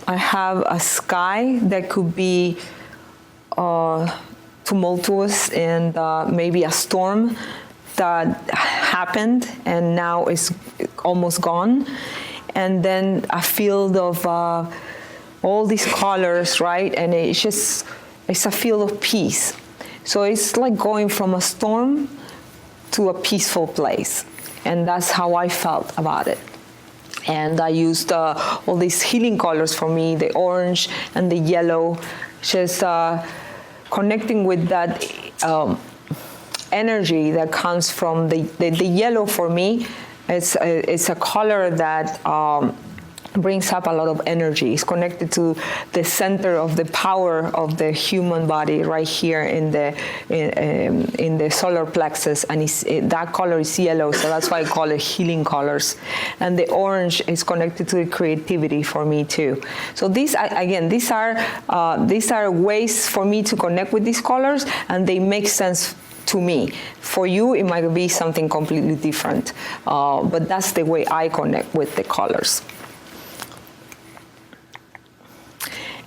[SPEAKER 2] I have a sky that could be tumultuous and maybe a storm that happened and now is almost gone, and then a field of all these colors, right? And it's a field of peace. So it's like going from a storm to a peaceful place, and that's how I felt about it. And I used all these healing colors for me, the orange and the yellow, just connecting with that energy that comes from the yellow. For me, it's a color that brings up a lot of energy. It's connected to the center of the power of the human body, right here in the solar plexus, and that color is yellow, so that's why I call it healing colors. And the orange is connected to the creativity for me too. So these are ways for me to connect with these colors, and they make sense to me. For you, it might be something completely different, but that's the way I connect with the colors.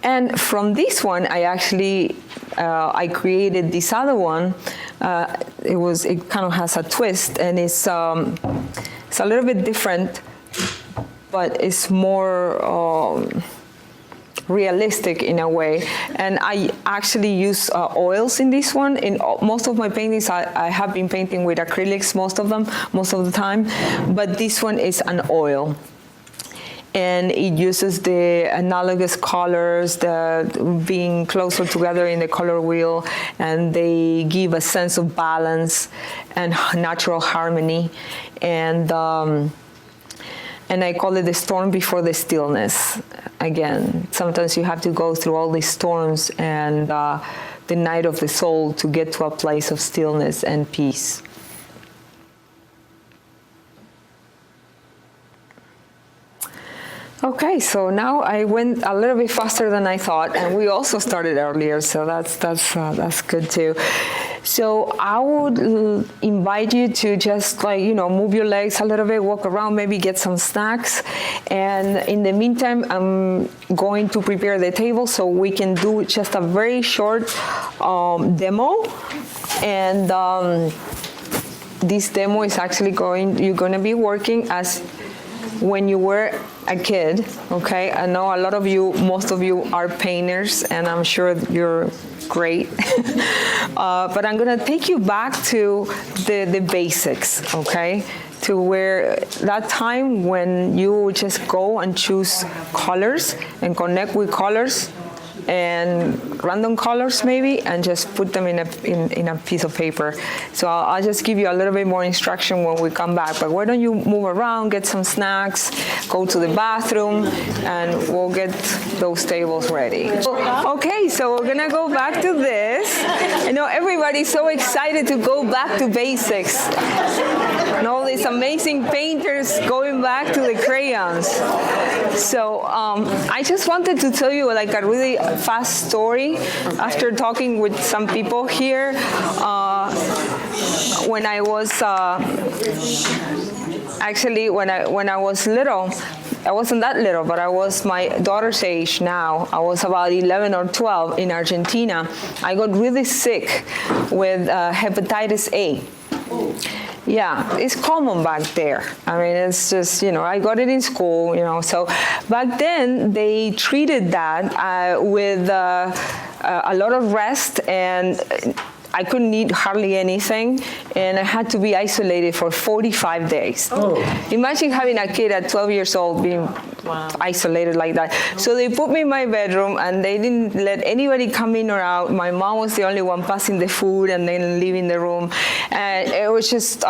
[SPEAKER 2] And from this one, I actually I created this other one. It kind of has a twist, and it's a little bit different, but it's more realistic in a way. And I actually use oils in this one. In most of my paintings, I have been painting with acrylics, most of the time, but this one is an oil. And it uses the analogous colors, being closer together in the color wheel, and they give a sense of balance and natural harmony. And I call it the storm before the stillness. Again, sometimes you have to go through all these storms and the night of the soul to get to a place of stillness and peace. Okay, so now I went a little bit faster than I thought, and we also started earlier, so that's good too. So I would invite you to just move your legs a little bit, walk around, maybe get some snacks, and in the meantime, I'm going to prepare the table so we can do just a very short demo, and this demo is actually you're going to be working as when you were a kid, okay? I know most of you are painters, and I'm sure you're great. But I'm gonna take you back to the basics, okay? To where that time when you would just go and choose colors and connect with colors and random colors maybe, and just put them in a piece of paper. So I'll just give you a little bit more instruction when we come back. But why don't you move around, get some snacks, go to the bathroom, and we'll get those tables ready. Okay, so we're gonna go back to this. I know everybody's so excited to go back to basics. and all these amazing painters going back to the crayons. So I just wanted to tell you like a really fast story after talking with some people here. When I was actually when I was little, I wasn't that little, but I was my daughter's age now. I was about 11 or 12 in Argentina. I got really sick with hepatitis A. Yeah, it's common back there. I mean, it's just, I got it in school, So back then, they treated that with a lot of rest, and I couldn't eat hardly anything, and I had to be isolated for 45 days. Oh. Imagine having a kid at 12 years old being isolated like that. So they put me in my bedroom, and they didn't let anybody come in or out. My mom was the only one passing the food and then leaving the room. And it was just,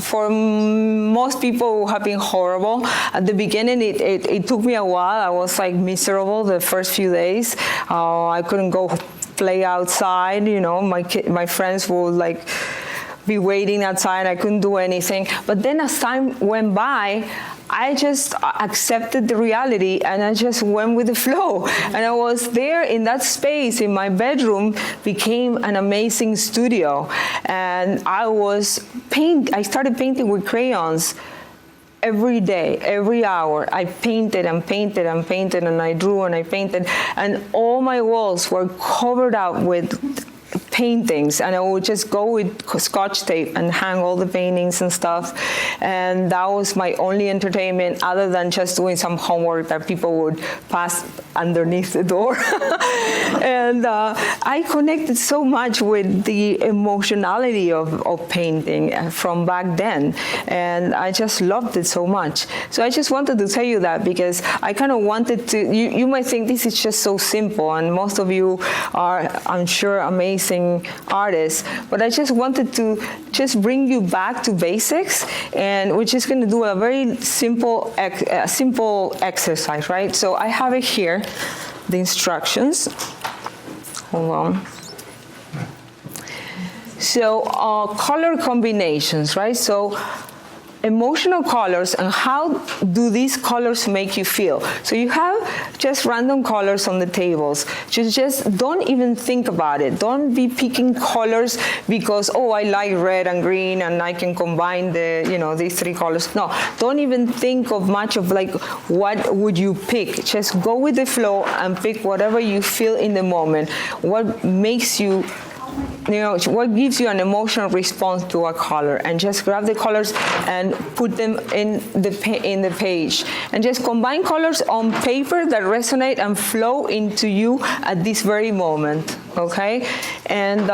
[SPEAKER 2] for most people, it have been horrible. At the beginning, it took me a while. I was like miserable the first few days. I couldn't go play outside, my friends would like be waiting outside. I couldn't do anything. But then as time went by, I just accepted the reality, and I just went with the flow. And I was there in that space in my bedroom, became an amazing studio. And I started painting with crayons. Every day, every hour, I painted and painted and painted, and I drew and I painted, and all my walls were covered up with paintings, and I would just go with Scotch tape and hang all the paintings and stuff. And that was my only entertainment, other than just doing some homework that people would pass underneath the door. And I connected so much with the emotionality of painting from back then, and I just loved it so much. So I just wanted to tell you that, because I kind of wanted to, you might think this is just so simple, and most of you are, I'm sure, amazing artists, but I just wanted to just bring you back to basics, and we're just going to do a very simple exercise, right? So I have it here, the instructions. Hold on. So color combinations, right? So emotional colors, and how do these colors make you feel? So you have just random colors on the tables. Just don't even think about it. Don't be picking colors because, oh, I like red and green and I can combine these three colors. No, don't even think of much of like, what would you pick? Just go with the flow and pick whatever you feel in the moment. What makes you, what gives you an emotional response to a color, and just grab the colors and put them in the page, and just combine colors on paper that resonate and flow into you at this very moment, okay? And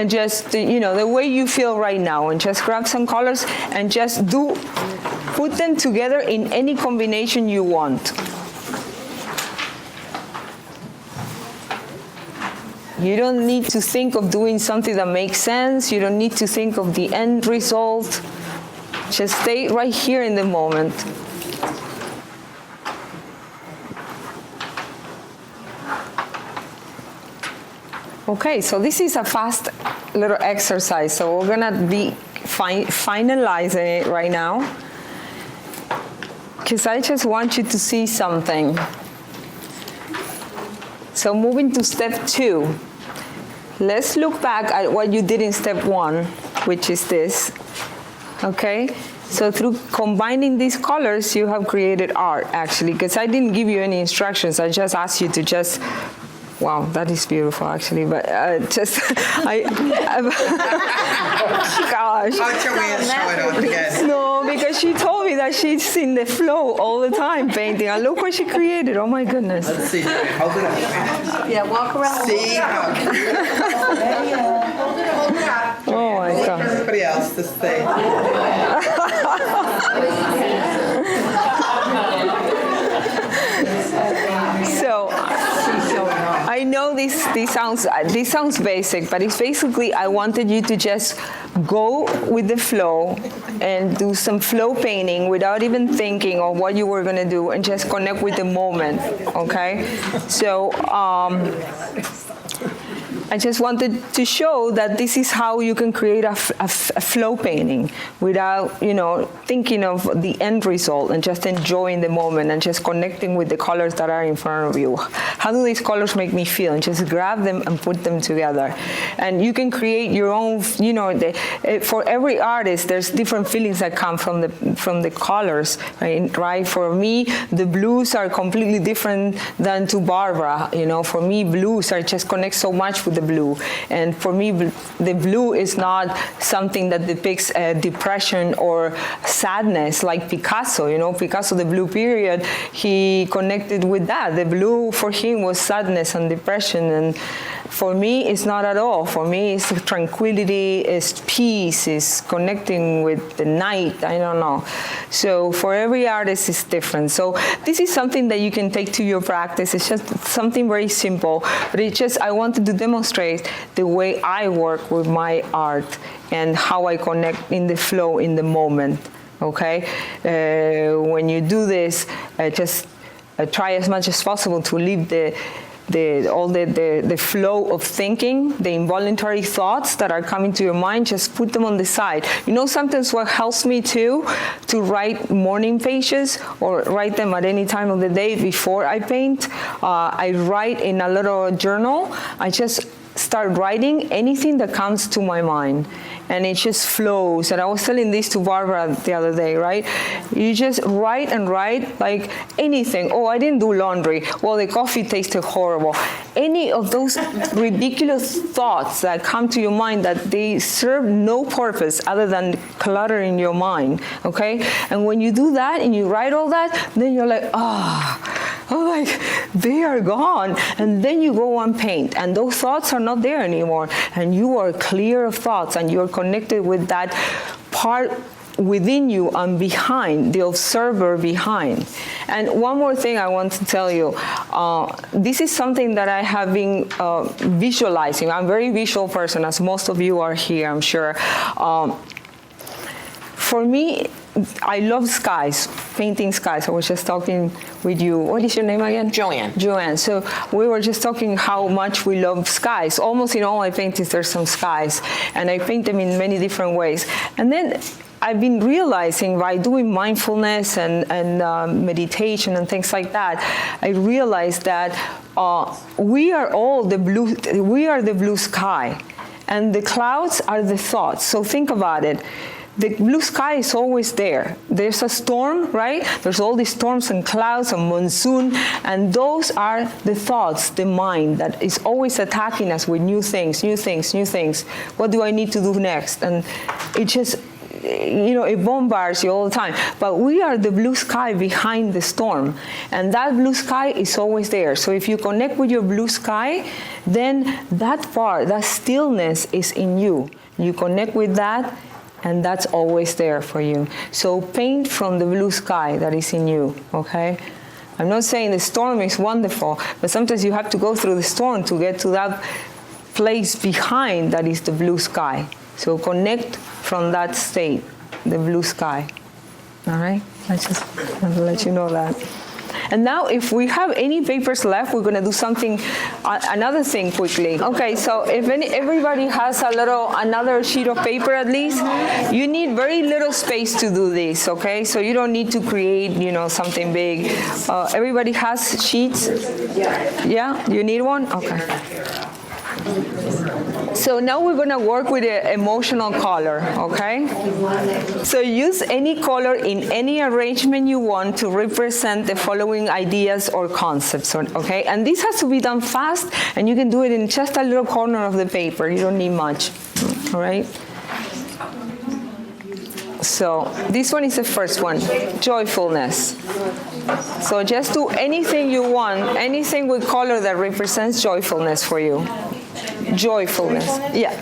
[SPEAKER 2] just, the way you feel right now, and just grab some colors and just put them together in any combination you want. You don't need to think of doing something that makes sense. You don't need to think of the end result. Just stay right here in the moment. Okay, so this is a fast little exercise. So we're gonna be finalizing it right now, because I just want you to see something. So moving to step 2, let's look back at what you did in step 1, which is this, okay? So through combining these colors, you have created art, actually, because I didn't give you any instructions. I just asked you to just, wow, that is beautiful, actually, but gosh.
[SPEAKER 4] How can we show it off again?
[SPEAKER 2] No, because she told me that she's in the flow all the time painting, and look what she created. Oh my goodness.
[SPEAKER 4] Let's see. Hold it up.
[SPEAKER 5] Yeah, walk around.
[SPEAKER 4] See how hold it up.
[SPEAKER 2] Oh my God.
[SPEAKER 4] Everybody else to see.
[SPEAKER 2] So I know this sounds basic, but it's basically, I wanted you to just go with the flow and do some flow painting without even thinking of what you were going to do, and just connect with the moment, okay? So I just wanted to show that this is how you can create a flow painting without, thinking of the end result and just enjoying the moment and just connecting with the colors that are in front of you. How do these colors make me feel? And just grab them and put them together. And you can create your own, for every artist, there's different feelings that come from the colors, right? For me, the blues are completely different than to Barbara. For me, blues are just connect so much with the blue. And for me, the blue is not something that depicts depression or sadness like Picasso. Picasso, the blue period, he connected with that. The blue for him was sadness and depression. And for me, it's not at all. For me, it's tranquility, it's peace, it's connecting with the night. I don't know. So for every artist, it's different. So this is something that you can take to your practice. It's just something very simple, but I wanted to demonstrate the way I work with my art and how I connect in the flow, in the moment, okay? When you do this, just try as much as possible to leave the flow of thinking, the involuntary thoughts that are coming to your mind, just put them on the side. Sometimes what helps me too, to write morning pages or write them at any time of the day before I paint. I write in a little journal. I just start writing anything that comes to my mind. And it just flows. And I was telling this to Barbara the other day, right? You just write and write like anything. Oh, I didn't do laundry. Well, the coffee tasted horrible. Any of those ridiculous thoughts that come to your mind that they serve no purpose other than cluttering your mind, okay? And when you do that and you write all that, then you're like, they are gone. And then you go and paint. And those thoughts are not there anymore. And you are clear of thoughts and you're connected with that part within you and behind, the observer behind. And one more thing I want to tell you. This is something that I have been visualizing. I'm a very visual person, as most of you are here, I'm sure. For me, I love skies, painting skies. I was just talking with you. What is your name again?
[SPEAKER 4] Joanne.
[SPEAKER 2] Joanne. So we were just talking how much we love skies. Almost in all my paintings, there's some skies. And I paint them in many different ways. And then I've been realizing by doing mindfulness and meditation and things like that, I realized that we are the blue sky. And the clouds are the thoughts. So think about it. The blue sky is always there. There's a storm, right? There's all these storms and clouds and monsoon, and those are the thoughts, the mind that is always attacking us with new things. What do I need to do next? And it just, it bombards you all the time. But we are the blue sky behind the storm, and that blue sky is always there. So if you connect with your blue sky, then that part, that stillness is in you. You connect with that, and that's always there for you. So paint from the blue sky that is in you, okay? I'm not saying the storm is wonderful, but sometimes you have to go through the storm to get to that place behind that is the blue sky. So connect from that state, the blue sky, all right? I just want to let you know that. And now if we have any papers left, we're going to do something, another thing quickly. Okay, so if everybody has another sheet of paper at least, you need very little space to do this, okay? So you don't need to create, something big. Everybody has sheets? Yeah? You need one? Okay. So now we're going to work with an emotional color, okay? So use any color in any arrangement you want to represent the following ideas or concepts, okay? And this has to be done fast, and you can do it in just a little corner of the paper. You don't need much, all right? So this one is the first one, joyfulness. So just do anything you want, anything with color that represents joyfulness for you. Joyfulness, yeah.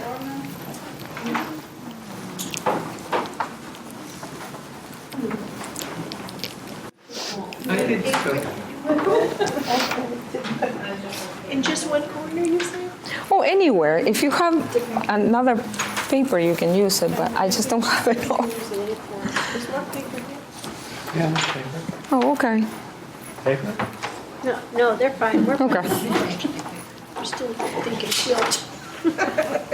[SPEAKER 5] In just one corner, you say?
[SPEAKER 2] Oh, anywhere. If you have another paper, you can use it, but I just don't have it all.
[SPEAKER 6] Yeah, that's paper.
[SPEAKER 2] Oh, okay.
[SPEAKER 6] Paper?
[SPEAKER 5] No, they're fine. We're
[SPEAKER 2] Okay.
[SPEAKER 5] fine. We're still thinking quilt.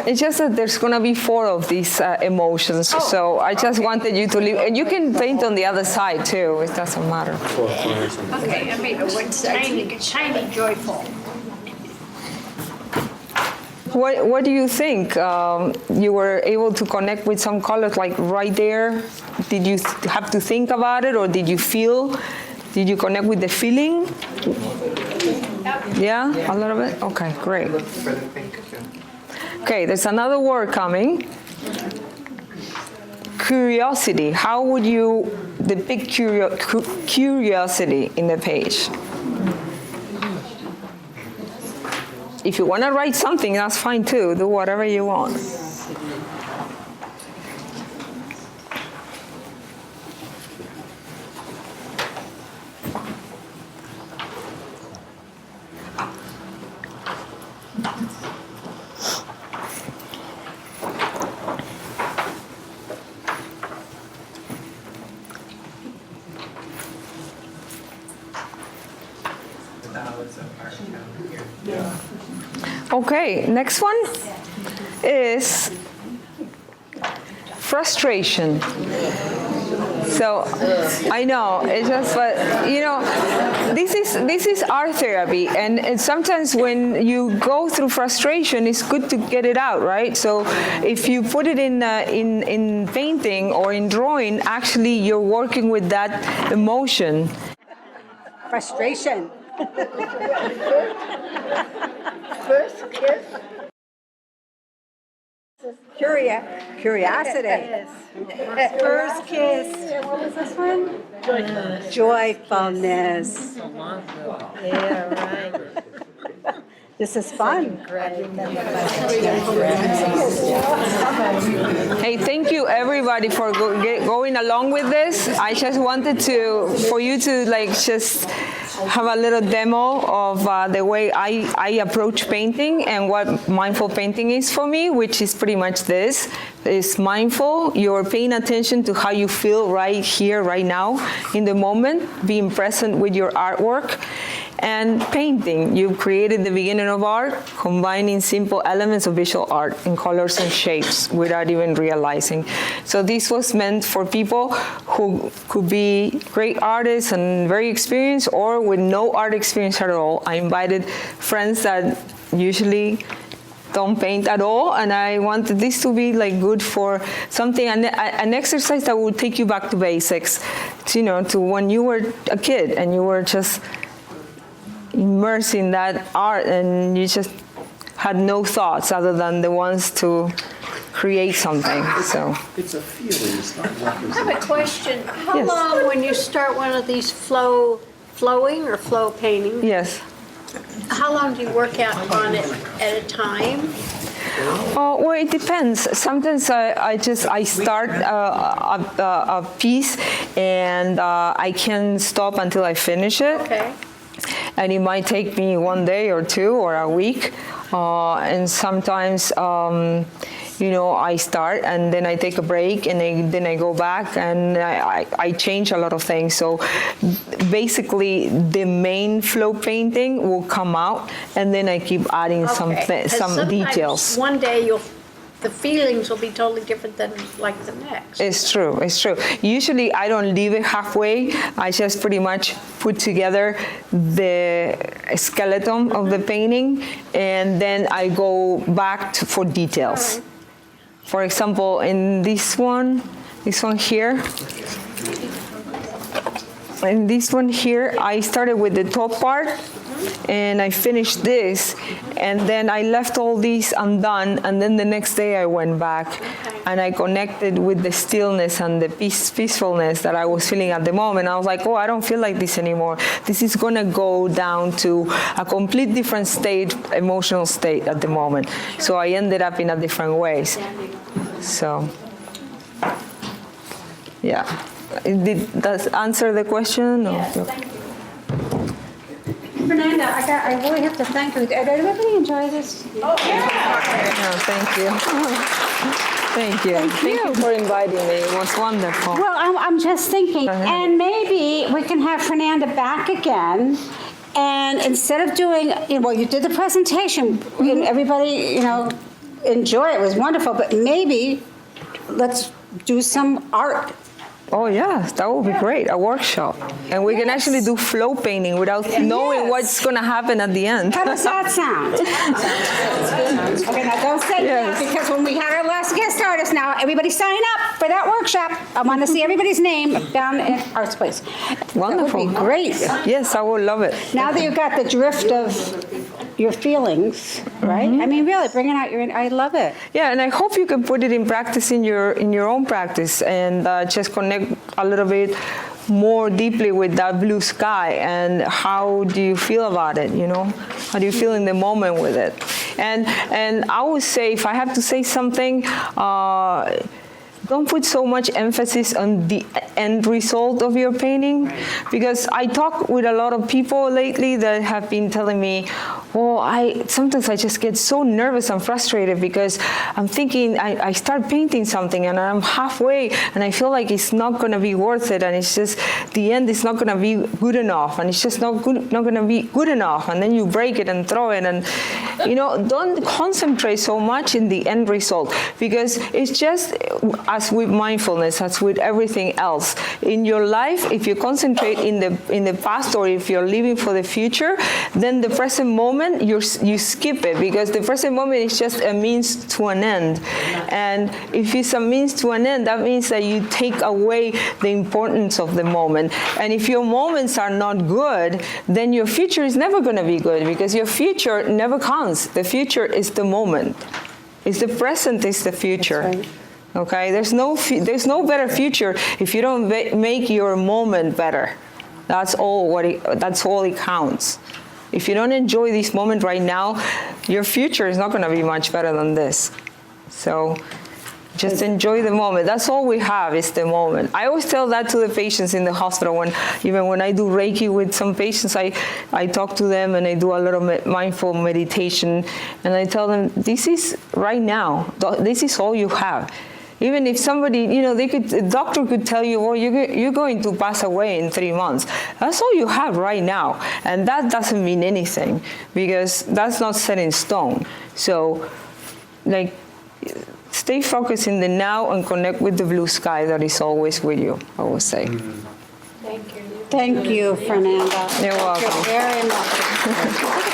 [SPEAKER 2] It's just that there's going to be 4 of these emotions, so I just wanted you to leave. And you can paint on the other side too. It doesn't matter.
[SPEAKER 5] Okay, I made one
[SPEAKER 1] Shiny, joyful.
[SPEAKER 2] What do you think? You were able to connect with some colors like right there? Did you have to think about it, or did you feel? Did you connect with the feeling? Yeah, a little bit? Okay, great. Okay, there's another word coming. Curiosity. How would you depict curiosity in the page? If you want to write something, that's fine too. Do whatever you want. Okay, next one is frustration. So I know it's just, but you know, this is art therapy, and sometimes when you go through frustration, it's good to get it out, right? So if you put it in painting or in drawing, actually you're working with that emotion.
[SPEAKER 1] Frustration.
[SPEAKER 5] First kiss.
[SPEAKER 1] Curiosity. First kiss. What was this one? Joyfulness.
[SPEAKER 5] Yeah, right.
[SPEAKER 1] This is fun.
[SPEAKER 2] Hey, thank you everybody for going along with this. I just wanted for you to just have a little demo of the way I approach painting and what mindful painting is for me, which is pretty much this. It's mindful. You're paying attention to how you feel right here, right now, in the moment, being present with your artwork. And painting, you created the beginning of art, combining simple elements of visual art in colors and shapes without even realizing. So this was meant for people who could be great artists and very experienced, or with no art experience at all. I invited friends that usually don't paint at all, and I wanted this to be good for something, an exercise that would take you back to basics, to when you were a kid and you were just immersed in that art and you just had no thoughts other than the ones to create something. So
[SPEAKER 6] It's a feeling, it's not representation.
[SPEAKER 5] I have a question. How
[SPEAKER 2] Yes.
[SPEAKER 5] long, when you start one of these flowing or flow painting,
[SPEAKER 2] yes.
[SPEAKER 5] how long do you work out on it at a time?
[SPEAKER 2] Well, it depends. Sometimes I start a piece and I can stop until I finish it.
[SPEAKER 5] Okay.
[SPEAKER 2] And it might take me 1 day or 2 or a week. And sometimes, I start and then I take a break and then I go back and I change a lot of things. So basically, the main flow painting will come out and then I keep adding some details.
[SPEAKER 5] One day the feelings will be totally different than the next.
[SPEAKER 2] It's true. Usually I don't leave it halfway. I just pretty much put together the skeleton of the painting and then I go back for details.
[SPEAKER 5] Right.
[SPEAKER 2] For example, in this one here, I started with the top part and I finished this, and then I left all these undone, and then the next day I went back and I connected with the stillness and the peacefulness that I was feeling at the moment. I was like, I don't feel like this anymore. This is gonna go down to a complete different state, emotional state at the moment. So I ended up in a different ways. So, yeah. Does answer the question? Or?
[SPEAKER 5] Yes, thank you.
[SPEAKER 1] Fernanda, I really have to thank you. Did everybody enjoy this?
[SPEAKER 2] No, thank you. Thank you. Thank you for inviting me. It was wonderful.
[SPEAKER 1] Well, I'm just thinking, and maybe we can have Fernanda back again. And instead of doing, you did the presentation, and everybody, enjoy it. It was wonderful, but maybe let's do some art.
[SPEAKER 2] Oh yeah, that would be great, a workshop. And we can actually do flow painting without knowing
[SPEAKER 1] Yes.
[SPEAKER 2] what's gonna happen at the end.
[SPEAKER 1] How does that sound? Okay, now don't say
[SPEAKER 2] Yes.
[SPEAKER 1] that, because when we had our last guest artist, now everybody sign up for that workshop. I want to see everybody's name down in Arts Place.
[SPEAKER 2] Wonderful.
[SPEAKER 1] That would be great.
[SPEAKER 2] Yes, I would love it.
[SPEAKER 1] Now that you've got the drift of your feelings, right? I mean, really, bringing out your, I love it.
[SPEAKER 2] Yeah, and I hope you can put it in practice in your own practice and just connect a little bit more deeply with that blue sky. And how do you feel about it? You know, how do you feel in the moment with it? And I would say, if I have to say something, don't put so much emphasis on the end result of your painting, because I talk with a lot of people lately that have been telling me, well, sometimes I just get so nervous and frustrated because I'm thinking I start painting something and I'm halfway and I feel like it's not going to be worth it, and it's just the end is not going to be good enough, and it's just not going to be good enough, and then you break it and throw it, and you know, don't concentrate so much in the end result, because it's just as with mindfulness, as with everything else in your life. If you concentrate in the past, or if you're living for the future, then the present moment you skip it, because the present moment is just a means to an end. And if it's a means to an end, that means that you take away the importance of the moment. And if your moments are not good, then your future is never going to be good, because your future never counts. The future is the moment. It's the present is the future.
[SPEAKER 1] That's right.
[SPEAKER 2] Okay, there's no better future if you don't make your moment better. That's all it counts. If you don't enjoy this moment right now, your future is not going to be much better than this. So just enjoy the moment. That's all we have, is the moment. I always tell that to the patients in the hospital. Even when I do Reiki with some patients, I talk to them and I do a lot of mindful meditation, and I tell them, this is right now. This is all you have. Even if somebody, you know, the doctor could tell you, well, you're going to pass away in 3 months. That's all you have right now. And that doesn't mean anything, because that's not set in stone. So, like, stay focused in the now and connect with the blue sky that is always with you, I would say.
[SPEAKER 5] Thank you.
[SPEAKER 1] Thank you, Fernanda.
[SPEAKER 2] You're welcome.
[SPEAKER 1] Thank you very much.